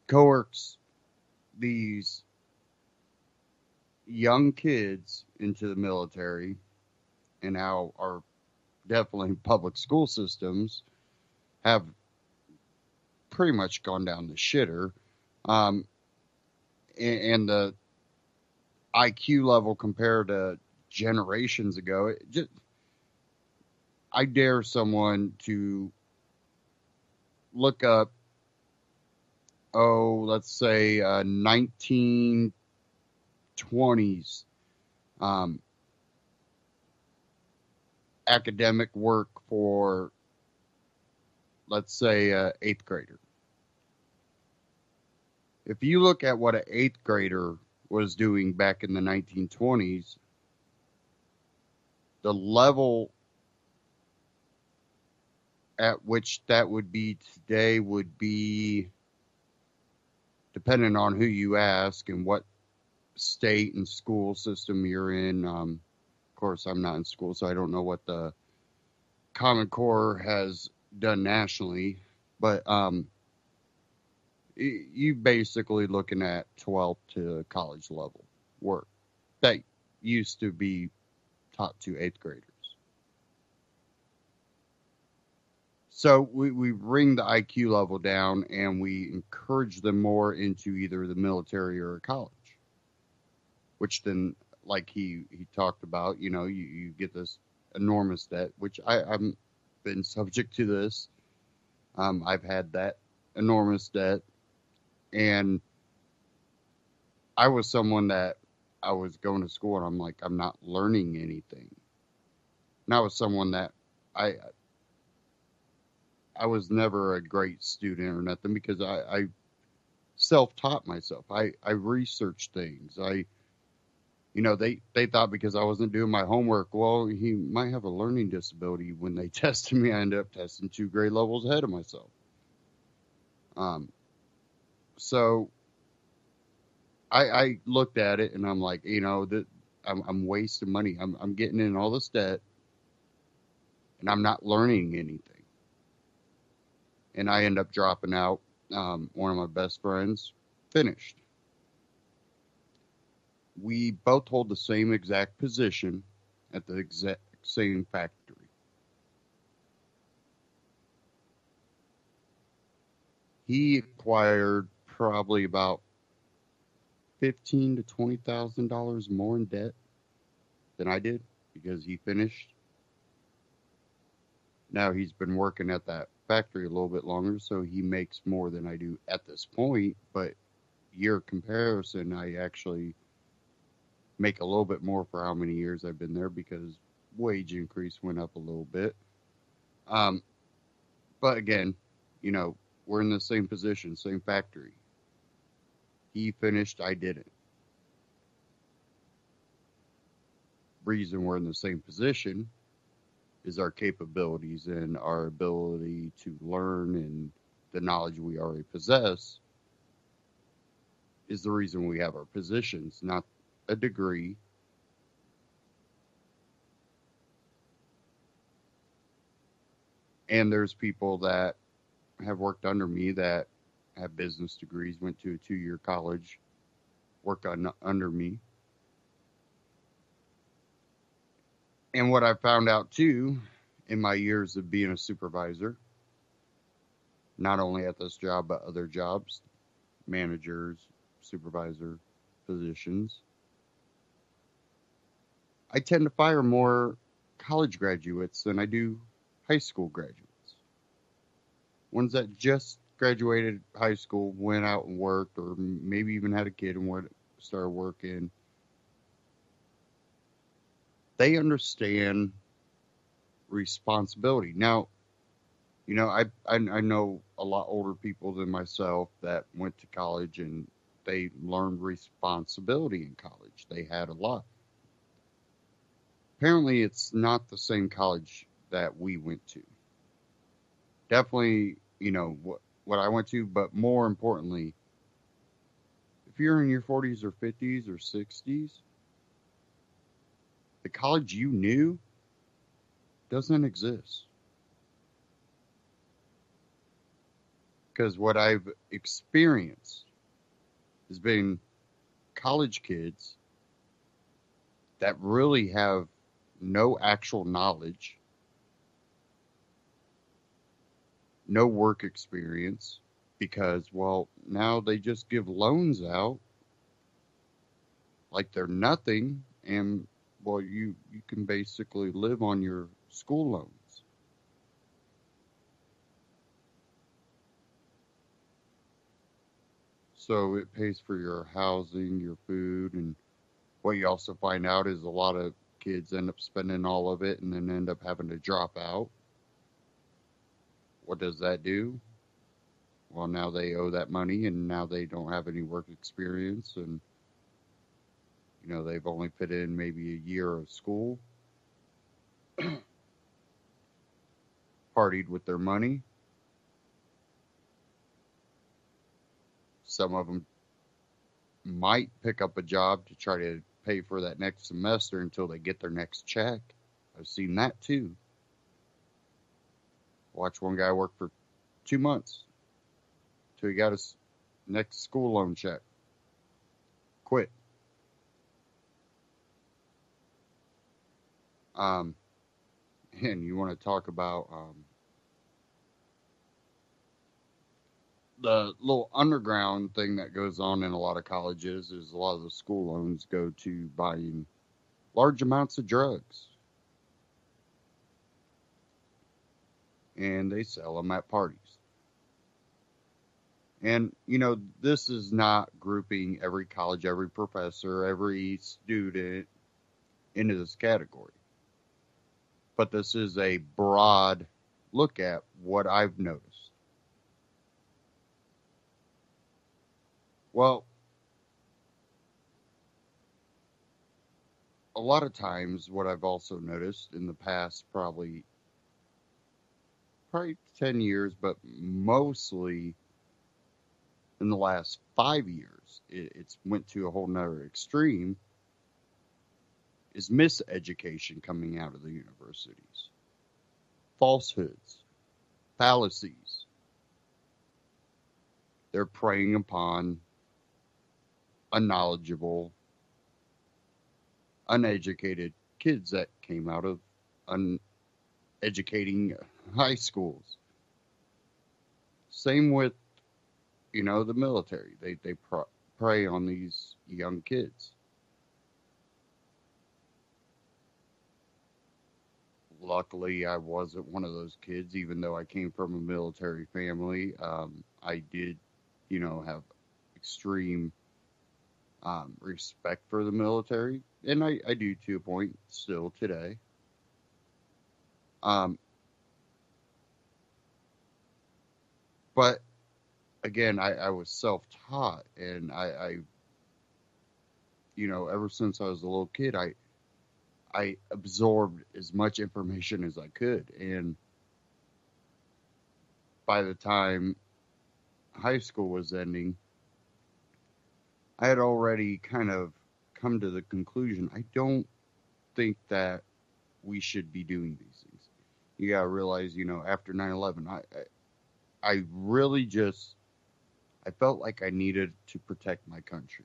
S2: coerce these young kids into the military, and how our definitely public school systems have pretty much gone down the shitter. Um, and the IQ level compared to generations ago, I dare someone to look up, let's say 1920s um, academic work for, let's say, eighth grader. If you look at what an eighth grader was doing back in the 1920s, the level at which that would be today would be, depending on who you ask and what state and school system you're in. Of course, I'm not in school, so I don't know what the Common Core has done nationally, but you basically looking at 12th to college level work that used to be taught to eighth graders. So we bring the IQ level down and we encourage them more into either the military or a college, which then, like he talked about, you get this enormous debt, which I've been subject to this. I've had that enormous debt, and I was someone that I was going to school and I'm like, I'm not learning anything. And I was someone that I was never a great student or nothing, because I self-taught myself. I researched things. They thought because I wasn't doing my homework, well, he might have a learning disability. When they tested me, I ended up testing 2 grade levels ahead of myself. So I looked at it and I'm like, that I'm wasting money. I'm getting in all this debt and I'm not learning anything. And I end up dropping out. One of my best friends finished. We both hold the same exact position at the exact same factory. He acquired probably about $15,000 to $20,000 more in debt than I did, because he finished. Now he's been working at that factory a little bit longer, so he makes more than I do at this point. But year comparison, I actually make a little bit more for how many years I've been there, because wage increase went up a little bit. But again, we're in the same position, same factory. He finished, I didn't. Reason we're in the same position is our capabilities and our ability to learn, and the knowledge we already possess is the reason we have our positions, not a degree. And there's people that have worked under me that have business degrees, went to a 2-year college, worked under me. And what I found out too, in my years of being a supervisor, not only at this job, but other jobs, managers, supervisor positions, I tend to fire more college graduates than I do high school graduates. Ones that just graduated high school, went out and worked, or maybe even had a kid and started working. They understand responsibility. Now, I know a lot older people than myself that went to college and they learned responsibility in college. They had a lot. Apparently, it's not the same college that we went to. Definitely, what I went to, but more importantly, if you're in your 40s or 50s or 60s, the college you knew doesn't exist. because what I've experienced has been college kids that really have no actual knowledge, no work experience, because, well, now they just give loans out like they're nothing, and, well, you can basically live on your school loans. So it pays for your housing, your food, and what you also find out is a lot of kids end up spending all of it and then end up having to drop out. What does that do? Well, now they owe that money and now they don't have any work experience, and they've only put in maybe a year of school, partied with their money. Some of them might pick up a job to try to pay for that next semester until they get their next check. I've seen that too. Watch one guy work for 2 months till he got his next school loan check. Quit. And you want to talk about the little underground thing that goes on in a lot of colleges is a lot of the school loans go to buying large amounts of drugs. And they sell them at parties. And, this is not grouping every college, every professor, every student into this category. But this is a broad look at what I've noticed. Well, a lot of times what I've also noticed in the past probably 10 years, but mostly in the last 5 years, it's went to a whole nother extreme, is miseducation coming out of the universities. Falsehoods, fallacies. They're preying upon unknowledgeable, uneducated kids that came out of uneducating high schools. Same with, the military. They prey on these young kids. Luckily, I wasn't one of those kids, even though I came from a military family. I did, have extreme respect for the military, and I do to a point still today. But again, I was self-taught, and I ever since I was a little kid, I absorbed as much information as I could, and by the time high school was ending, I had already kind of come to the conclusion, I don't think that we should be doing these things. You gotta realize, after 9/11, I really I felt like I needed to protect my country,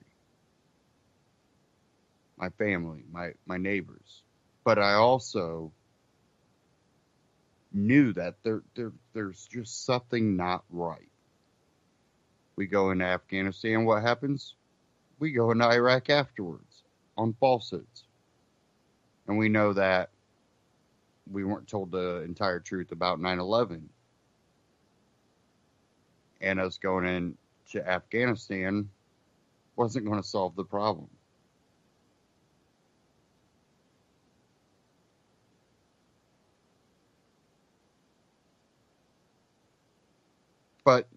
S2: my family, my neighbors. But I also knew that there's just something not right. We go into Afghanistan, what happens? We go into Iraq afterwards on falsehoods. And we know that we weren't told the entire truth about 9/11. And us going into Afghanistan wasn't going to solve the problem. But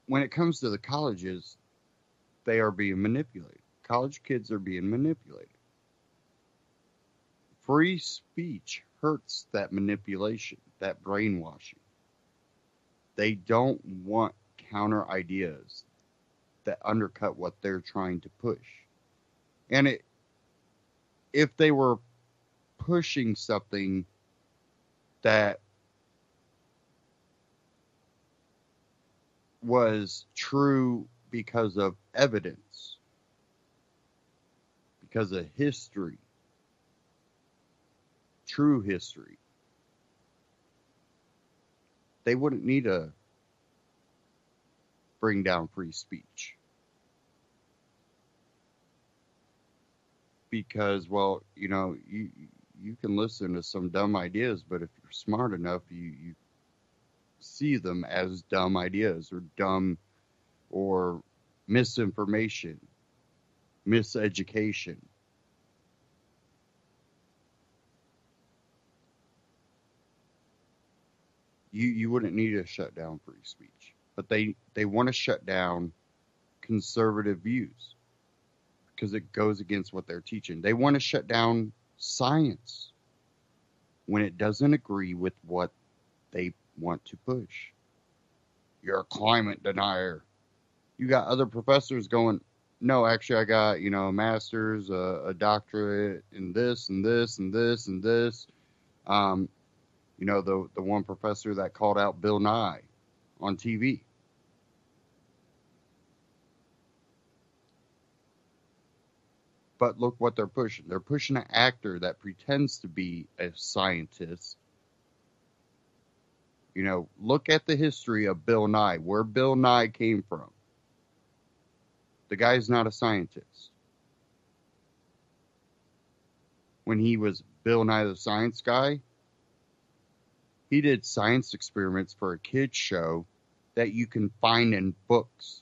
S2: when it comes to the colleges, they are being manipulated. College kids are being manipulated. Free speech hurts that manipulation, that brainwashing. They don't want counter ideas that undercut what they're trying to push. And if they were pushing something that was true because of evidence, because of history, true history, they wouldn't need to bring down free speech. Because, well, you can listen to some dumb ideas, but if you're smart enough, you see them as dumb ideas or dumb or misinformation, miseducation. You wouldn't need to shut down free speech, but they want to shut down conservative views because it goes against what they're teaching. They want to shut down science when it doesn't agree with what they want to push. You're a climate denier. You got other professors going, no, actually, I got, a master's, a doctorate in this and this and this and this. The one professor that called out Bill Nye on TV. But look what they're pushing. They're pushing an actor that pretends to be a scientist. Look at the history of Bill Nye, where Bill Nye came from. The guy's not a scientist. When he was Bill Nye the Science Guy, he did science experiments for a kid's show that you can find in books.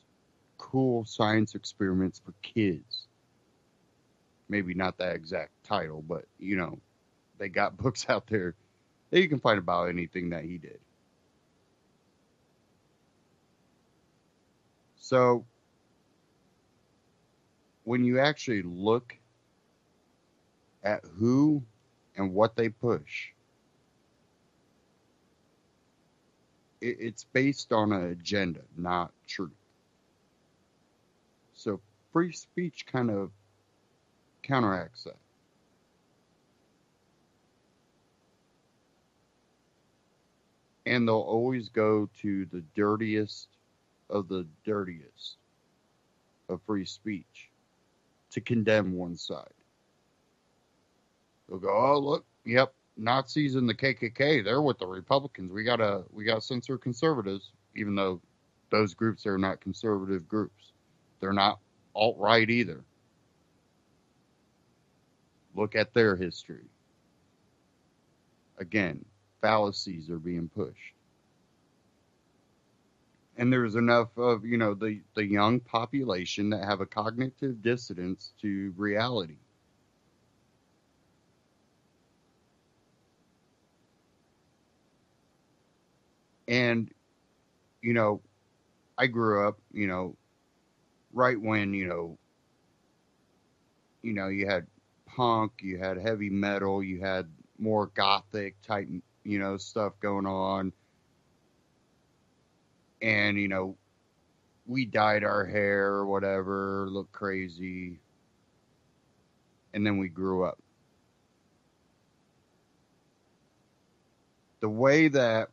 S2: Cool science experiments for kids. Maybe not that exact title, but, they got books out there that you can find about anything that he did. So, when you actually look at who and what they push, it's based on an agenda, not truth. So free speech kind of counteracts that. And they'll always go to the dirtiest of the dirtiest of free speech to condemn one side. They'll go, oh, look, yep, Nazis and the KKK, they're with the Republicans. We gotta censor conservatives, even though those groups are not conservative groups. They're not alt-right either. Look at their history. Again, fallacies are being pushed. And there's enough of, the young population that have a cognitive dissonance to reality. And, I grew up, right when, you had punk, you had heavy metal, you had more gothic type, stuff going on. And, we dyed our hair or whatever, looked crazy. And then we grew up. The way that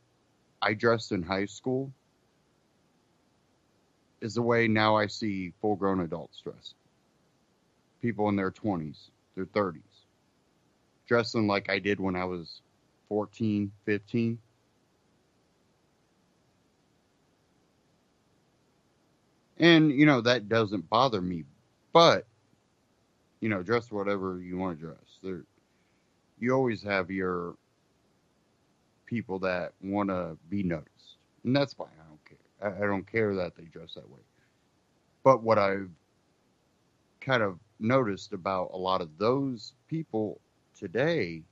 S2: I dressed in high school is the way now I see full-grown adults dress. People in their 20s, their 30s. Dressing like I did when I was 14, 15. And, that doesn't bother me. But, dress whatever you want to dress. You always have your people that want to be noticed. And that's fine. I don't care. I don't care that they dress that way. But what I've kind of noticed about a lot of those people today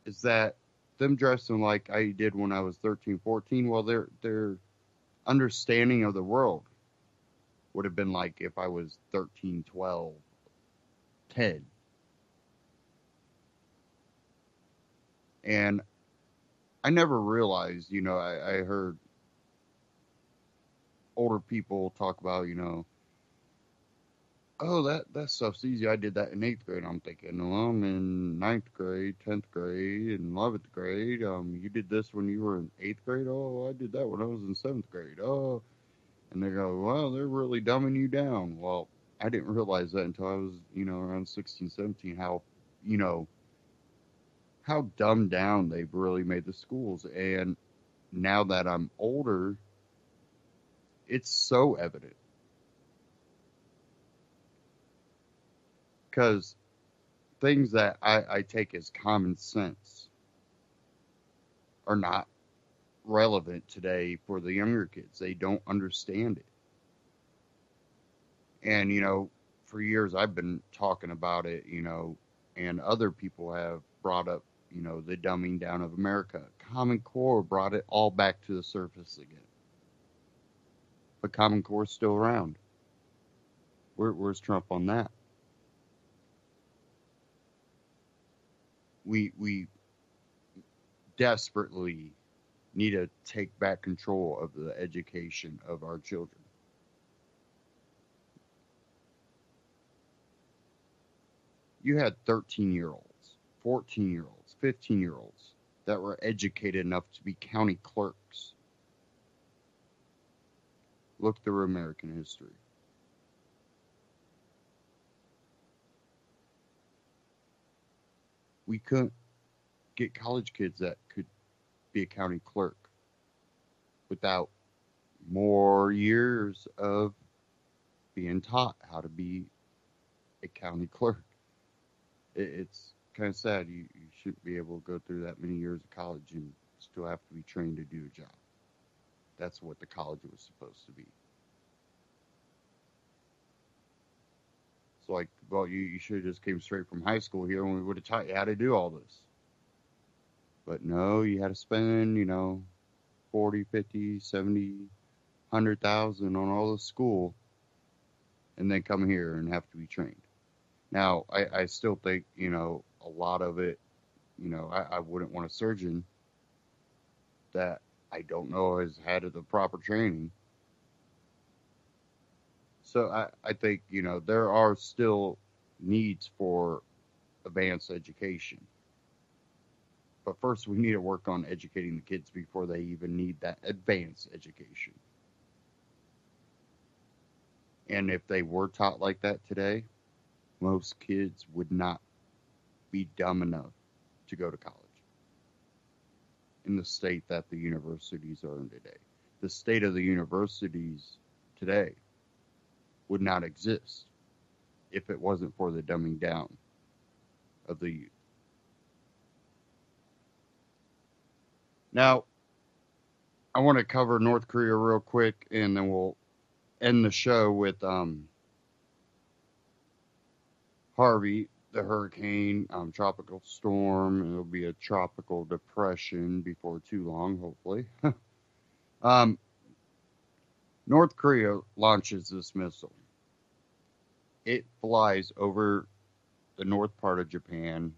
S2: is that them dressing like I did when I was 13, 14, well, their understanding of the world would have been like if I was 13, 12, 10. And I never realized, I heard older people talk about, oh, that stuff's easy. I did that in 8th grade. I'm thinking, well, I'm in 9th grade, 10th grade, and 11th grade. You did this when you were in 8th grade? Oh, I did that when I was in 7th grade. Oh, and they go, well, they're really dumbing you down. Well, I didn't realize that until I was, around 16, 17, how, you know, how dumbed down they've really made the schools. And now that I'm older, it's so evident. Because things that I take as common sense are not relevant today for the younger kids. They don't understand it. And, for years I've been talking about it, and other people have brought up, the dumbing down of America. Common Core brought it all back to the surface again. But Common Core's still around. Where's Trump on that? We desperately need to take back control of the education of our children. You had 13-year-olds, 14-year-olds, 15-year-olds that were educated enough to be county clerks. Look through American history. We couldn't get college kids that could be a county clerk without more years of being taught how to be a county clerk. It's kind of sad. You shouldn't be able to go through that many years of college and still have to be trained to do a job. That's what the college was supposed to be. It's like, well, you should have just came straight from high school here and we would have taught you how to do all this. But no, you had to spend, 40, 50, 70, 100,000 on all the school and then come here and have to be trained. Now, I still think, a lot of it, I wouldn't want a surgeon that I don't know has had the proper training. So I think, there are still needs for advanced education. But first, we need to work on educating the kids before they even need that advanced education. And if they were taught like that today, most kids would not be dumb enough to go to college in the state that the universities are in today. The state of the universities today would not exist if it wasn't for the dumbing down of the youth. Now, I want to cover North Korea real quick, and then we'll end the show with Harvey, the hurricane, tropical storm. It'll be a tropical depression before too long, hopefully. North Korea launches this missile. It flies over the north part of Japan,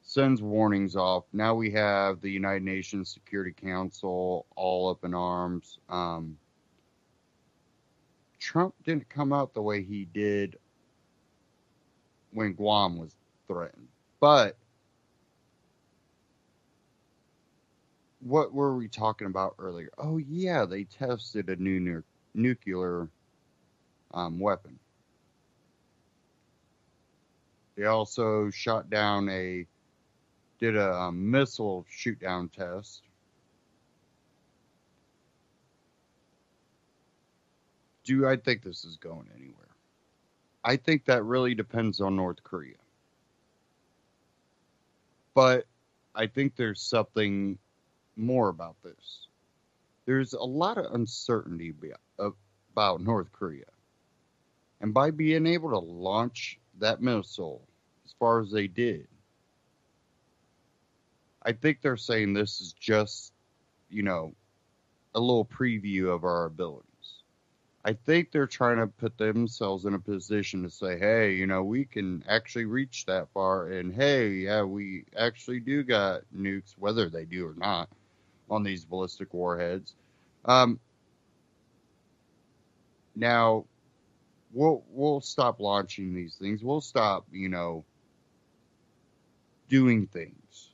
S2: sends warnings off. Now we have the United Nations Security Council all up in arms. Trump didn't come out the way he did when Guam was threatened. But what were we talking about earlier? Oh, yeah, they tested a new nuclear weapon. They also did a missile shoot down test. Do I think this is going anywhere? I think that really depends on North Korea. But I think there's something more about this. There's a lot of uncertainty about North Korea. And by being able to launch that missile as far as they did, I think they're saying this is just, a little preview of our abilities. I think they're trying to put themselves in a position to say, hey, we can actually reach that far. And hey, yeah, we actually do got nukes, whether they do or not, on these ballistic warheads. Now, we'll stop launching these things. We'll stop, doing things,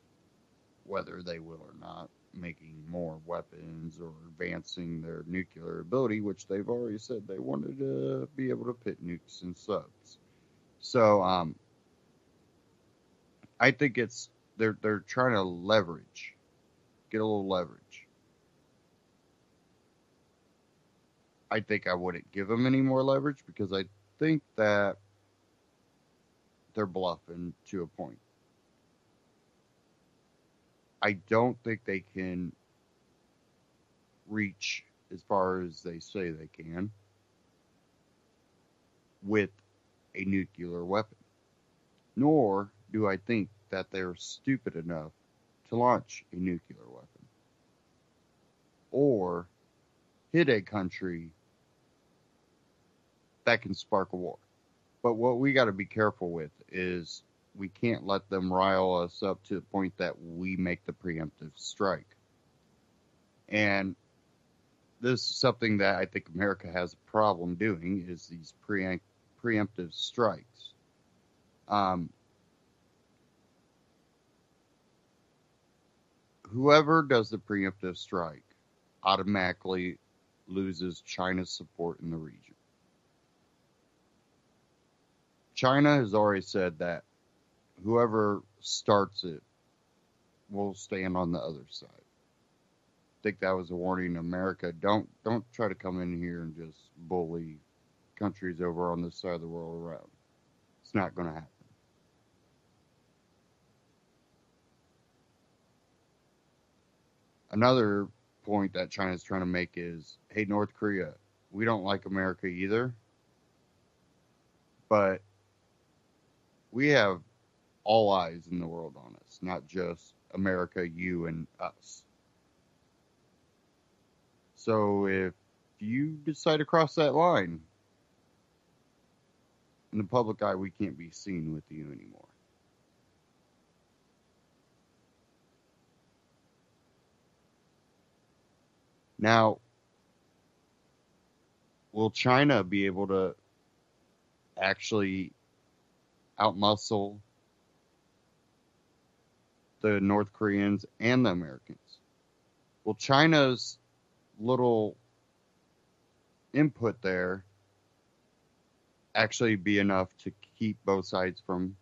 S2: whether they will or not, making more weapons or advancing their nuclear ability, which they've already said they wanted to be able to pit nukes and subs. So I think they're trying to get a little leverage. I think I wouldn't give them any more leverage because I think that they're bluffing to a point. I don't think they can reach as far as they say they can with a nuclear weapon. Nor do I think that they're stupid enough to launch a nuclear weapon or hit a country that can spark a war. But what we got to be careful with is we can't let them rile us up to the point that we make the preemptive strike. And this is something that I think America has a problem doing, is these preemptive strikes. Whoever does the preemptive strike automatically loses China's support in the region. China has already said that whoever starts it will stand on the other side. I think that was a warning to America. Don't try to come in here and just bully countries over on this side of the world around. It's not going to happen. Another point that China's trying to make is, hey, North Korea, we don't like America either, but we have all eyes in the world on us, not just America, you, and us. So if you decide to cross that line, in the public eye, we can't be seen with you anymore. Now, will China be able to actually outmuscle the North Koreans and the Americans? Well, China's little input there actually be enough to keep both sides from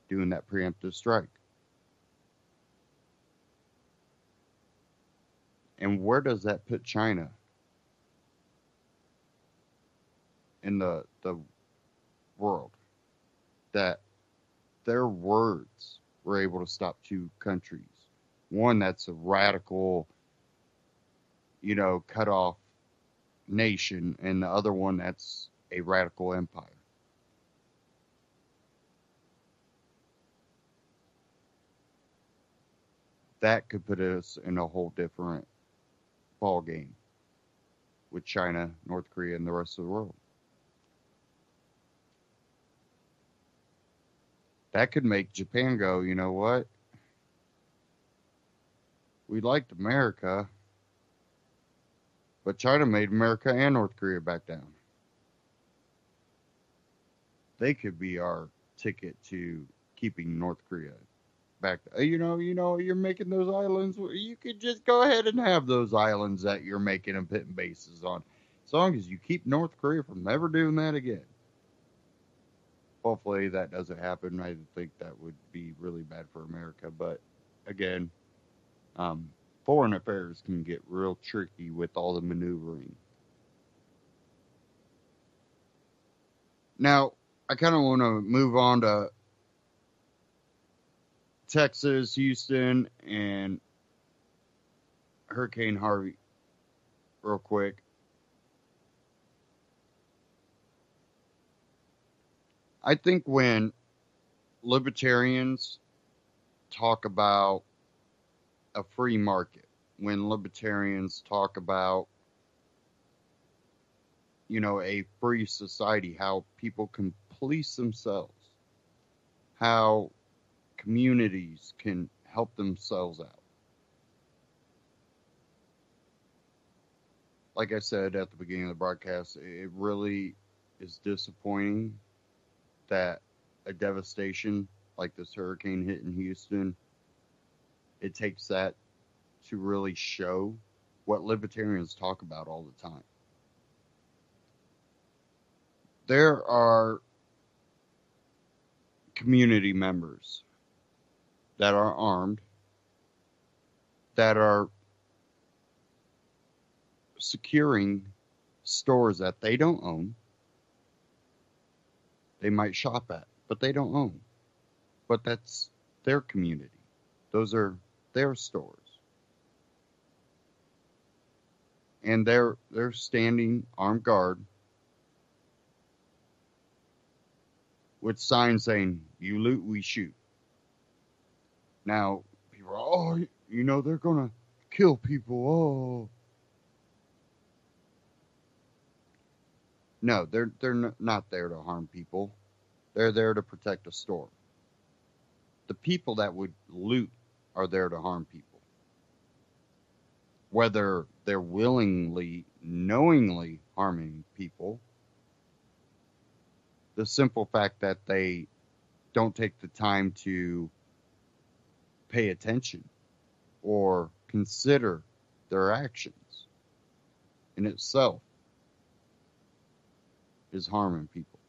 S2: doing that preemptive strike? And where does that put China in the world? That their words were able to stop two countries. One that's a radical, cut off nation, and the other one that's a radical empire. That could put us in a whole different ball game with China, North Korea, and the rest of the world. That could make Japan go, you know what? We liked America, but China made America and North Korea back down. They could be our ticket to keeping North Korea back. You're making those islands. You could just go ahead and have those islands that you're making and putting bases on, as long as you keep North Korea from ever doing that again. Hopefully that doesn't happen. I think that would be really bad for America. But again, foreign affairs can get real tricky with all the maneuvering. Now, I kind of want to move on to Texas, Houston, and Hurricane Harvey real quick. I think when libertarians talk about a free market, when libertarians talk about, a free society, how people can police themselves, how communities can help themselves out. Like I said at the beginning of the broadcast, it really is disappointing that a devastation like this hurricane hit in Houston, it takes that to really show what libertarians talk about all the time. There are community members that are armed, that are securing stores that they don't own. They might shop at, but they don't own. But that's their community. Those are their stores. And they're standing armed guard with signs saying, "You loot, we shoot." Now, people are, "Oh, you know, they're going to kill people." Oh. No, they're not there to harm people. They're there to protect a store. The people that would loot are there to harm people. Whether they're willingly, knowingly harming people, the simple fact that they don't take the time to pay attention or consider their actions in itself is harming people.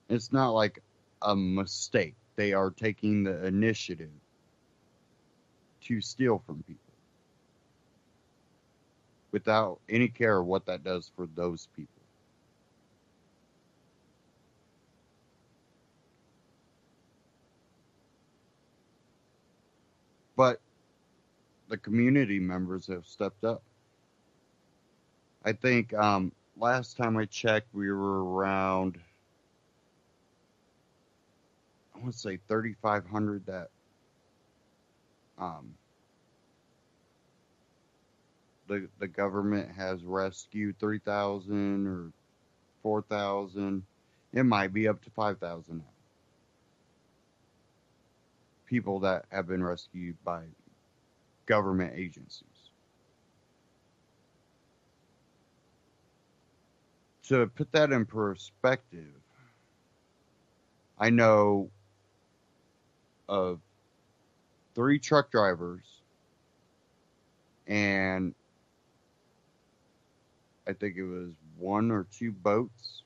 S2: It's not like a mistake. They are taking the initiative to steal from people without any care of what that does for those people. But the community members have stepped up. I think last time I checked, we were around, I want to say 3,500 that the government has rescued. 3,000 or 4,000. It might be up to 5,000 now. People that have been rescued by government agencies. To put that in perspective, I know of 3 truck drivers and I think it was 1 or 2 boats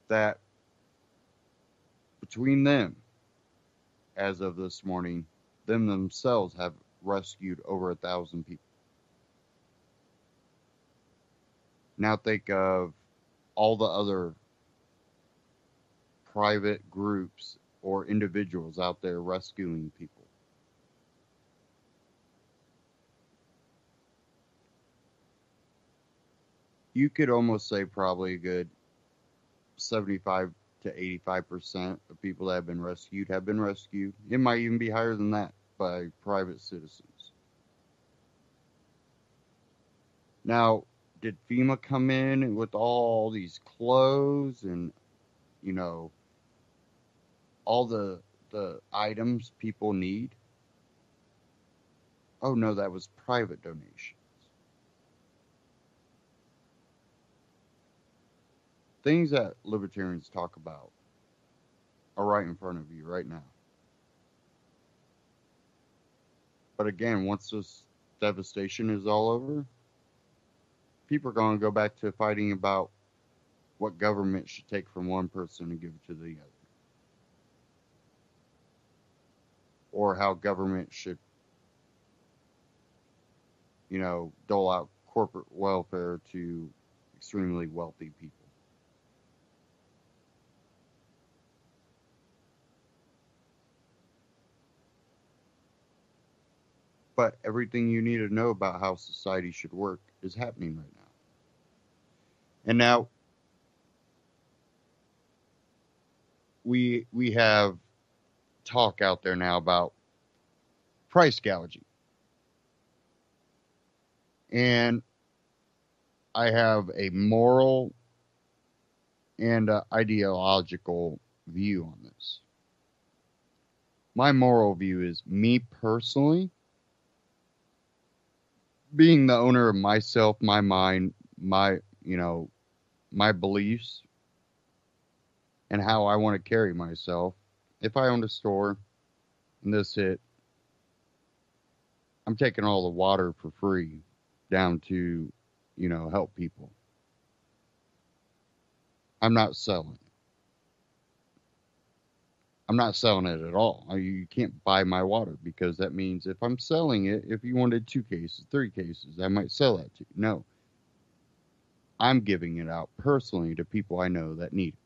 S2: that between them, as of this morning, them themselves have rescued over 1,000 people. Now think of all the other private groups or individuals out there rescuing people. You could almost say probably a good 75 to 85% of people that have been rescued have been rescued. It might even be higher than that by private citizens. Now, did FEMA come in with all these clothes and, you know, all the items people need? Oh no, that was private donations. Things that libertarians talk about are right in front of you right now. But again, once this devastation is all over, people are going to go back to fighting about what government should take from one person and give it to the other. Or how government should, you know, dole out corporate welfare to extremely wealthy people. But everything you need to know about how society should work is happening right now. And now we have talk out there now about price gouging. And I have a moral and ideological view on this. My moral view is, me personally, being the owner of myself, my mind, my, my beliefs, and how I want to carry myself. If I owned a store and this hit, I'm taking all the water for free down to, help people. I'm not selling it. I'm not selling it at all. You can't buy my water because that means if I'm selling it, if you wanted 2 cases, 3 cases, I might sell that to you. No, I'm giving it out personally to people I know that need it.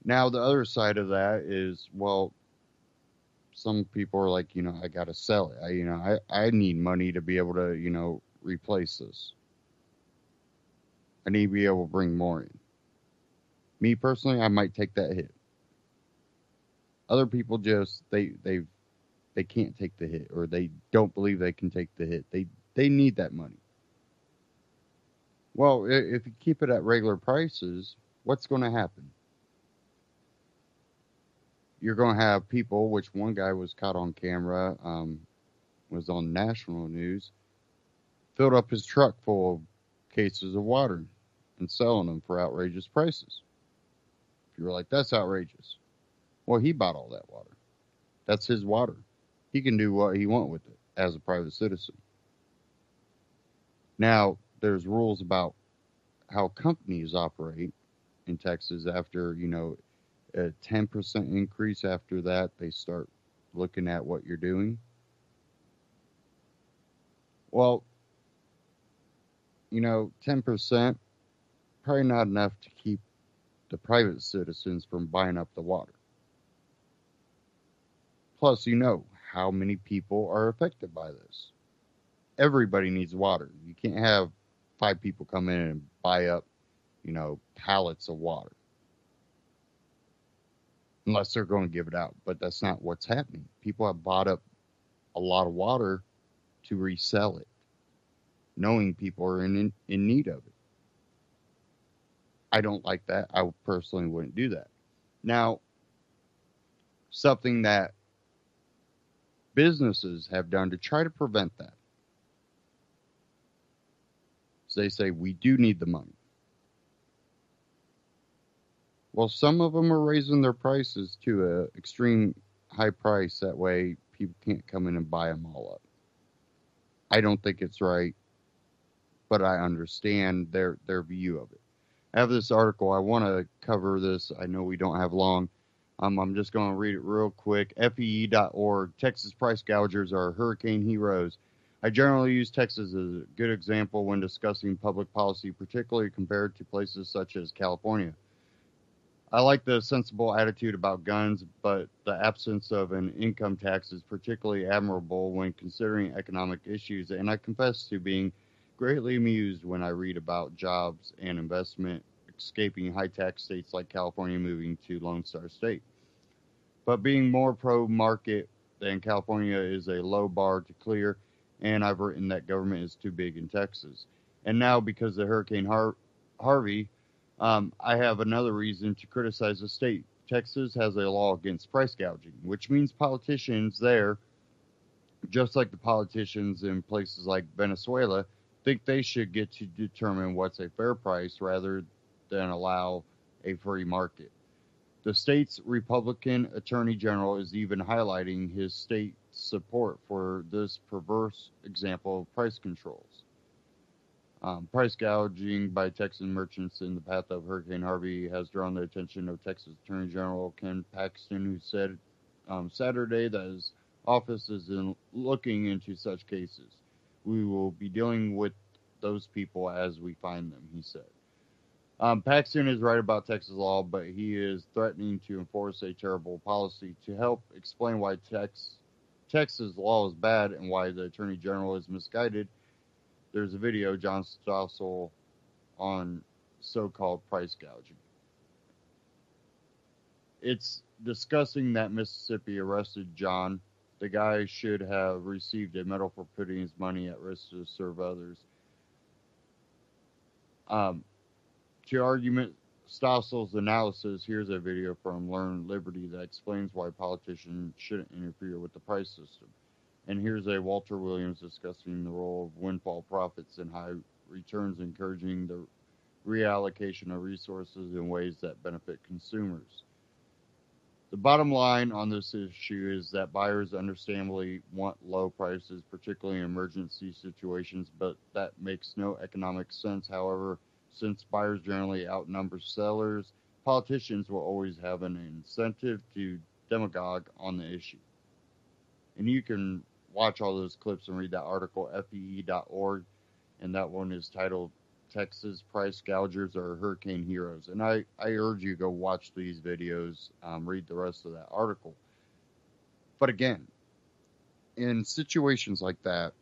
S2: Now, the other side of that is, well, some people are like, I got to sell it. I need money to be able to, replace this. I need to be able to bring more in. Me personally, I might take that hit. Other people just they can't take the hit, or they don't believe they can take the hit. They need that money. Well, if you keep it at regular prices, what's going to happen? You're going to have people, which one guy was caught on camera, was on national news, filled up his truck full of cases of water and selling them for outrageous prices. If you were like, that's outrageous. Well, he bought all that water. That's his water. He can do what he wants with it as a private citizen. Now, there's rules about how companies operate in Texas after, a 10% increase. After that, they start looking at what you're doing. Well, 10%, probably not enough to keep the private citizens from buying up the water. Plus, how many people are affected by this. Everybody needs water. You can't have 5 people come in and buy up, pallets of water. Unless they're going to give it out. But that's not what's happening. People have bought up a lot of water to resell it, knowing people are in need of it. I don't like that. I personally wouldn't do that. Now, something that businesses have done to try to prevent that. So they say, we do need the money. Well, some of them are raising their prices to an extreme high price. That way people can't come in and buy them all up. I don't think it's right, but I understand their view of it. I have this article. I want to cover this. I know we don't have long. I'm just going to read it real quick. FEE.org. Texas price gougers are hurricane heroes. I generally use Texas as a good example when discussing public policy, particularly compared to places such as California. I like the sensible attitude about guns, but the absence of an income tax is particularly admirable when considering economic issues, and I confess to being greatly amused when I read about jobs and investment escaping high-tax states like California moving to Lone Star State. But being more pro-market than California is a low bar to clear, and I've written that government is too big in Texas. And now, because of Hurricane Harvey, I have another reason to criticize the state. Texas has a law against price gouging, which means politicians there, just like the politicians in places like Venezuela, think they should get to determine what's a fair price rather than allow a free market. The state's Republican Attorney General is even highlighting his state's support for this perverse example of price controls. Price gouging by Texan merchants in the path of Hurricane Harvey has drawn the attention of Texas Attorney General Ken Paxton, who said Saturday that his office is looking into such cases. We will be dealing with those people as we find them, he said. Paxton is right about Texas law, but he is threatening to enforce a terrible policy. To help explain why Texas law is bad and why the Attorney General is misguided, there's a video, John Stossel, on so-called price gouging. It's discussing that Mississippi arrested John. The guy should have received a medal for putting his money at risk to serve others. To argument Stossel's analysis, here's a video from Learn Liberty that explains why politicians shouldn't interfere with the price system. And here's a Walter Williams discussing the role of windfall profits and high returns, encouraging the reallocation of resources in ways that benefit consumers. The bottom line on this issue is that buyers understandably want low prices, particularly in emergency situations, but that makes no economic sense. However, since buyers generally outnumber sellers, politicians will always have an incentive to demagogue on the issue. And you can watch all those clips and read that article, fee.org, and that one is titled Texas Price Gougers or Hurricane Heroes. And I urge you to go watch these videos, read the rest of that article. But again, in situations like that,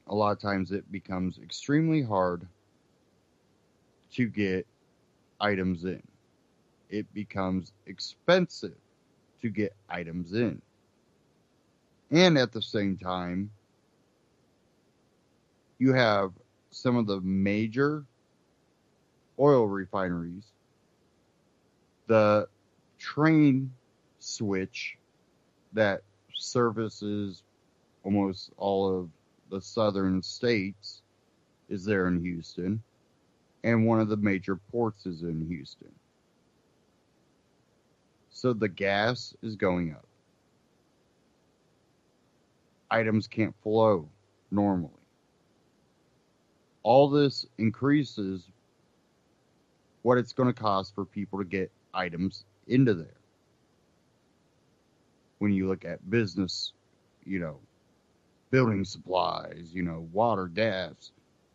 S2: a lot of times it becomes extremely hard to get items in. It becomes expensive to get items in. And at the same time, you have some of the major oil refineries, the train switch that services almost all of the southern states is there in Houston, and one of the major ports is in Houston. So the gas is going up. Items can't flow normally. All this increases what it's going to cost for people to get items into there. When you look at business, building supplies, water, gas,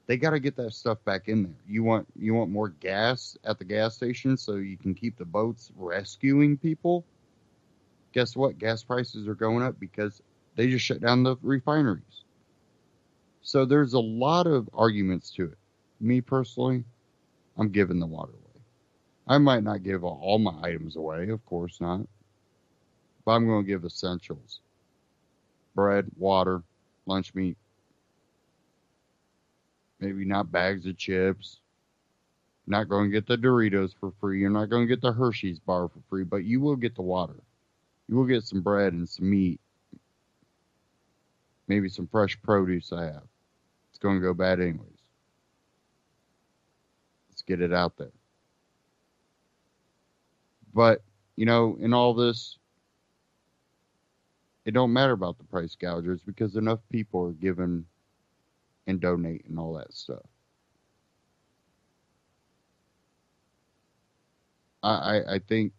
S2: they got to get that stuff back in there. You want more gas at the gas station so you can keep the boats rescuing people? Guess what? Gas prices are going up because they just shut down the refineries. So there's a lot of arguments to it. Me personally, I'm giving the water away. I might not give all my items away, of course not. But I'm going to give essentials. Bread, water, lunch meat. Maybe not bags of chips. Not going to get the Doritos for free. You're not going to get the Hershey's bar for free, but you will get the water. You will get some bread and some meat. Maybe some fresh produce I have. It's going to go bad anyways. Let's get it out there. But, in all this, it don't matter about the price gougers because enough people are giving and donate and all that stuff. I think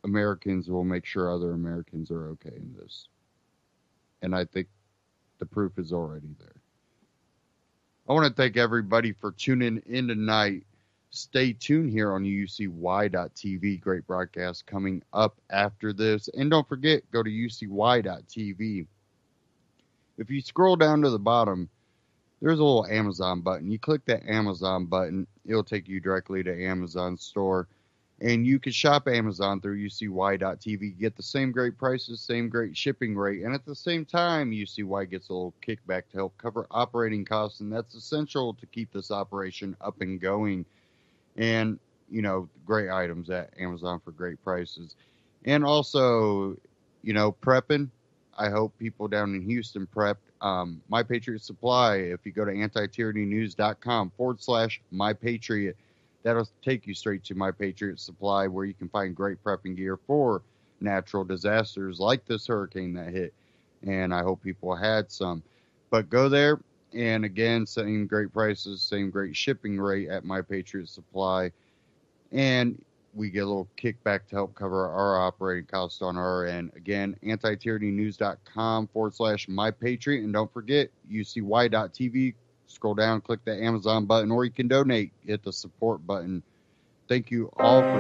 S2: Americans will make sure other Americans are okay in this. And I think the proof is already there. I want to thank everybody for tuning in tonight. Stay tuned here on UCY.tv. Great broadcast coming up after this. And don't forget, go to UCY.tv. If you scroll down to the bottom, there's a little Amazon button. You click that Amazon button, it'll take you directly to Amazon store. And you can shop Amazon through UCY.tv, get the same great prices, same great shipping rate. And at the same time, UCY gets a little kickback to help cover operating costs. And that's essential to keep this operation up and going. And, great items at Amazon for great prices. And also, prepping. I hope people down in Houston prepped. My Patriot Supply, if you go to antityrannynews.com/mypatriot, that'll take you straight to My Patriot Supply, where you can find great prepping gear for natural disasters like this hurricane that hit. And I hope people had some. But go there, and again, same great prices, same great shipping rate at My Patriot Supply. And we get a little kickback to help cover our operating costs on our end. Again, antityrannynews.com/mypatriot. And don't forget, UCY.tv. Scroll down, click the Amazon button, or you can donate. Hit the support button. Thank you all for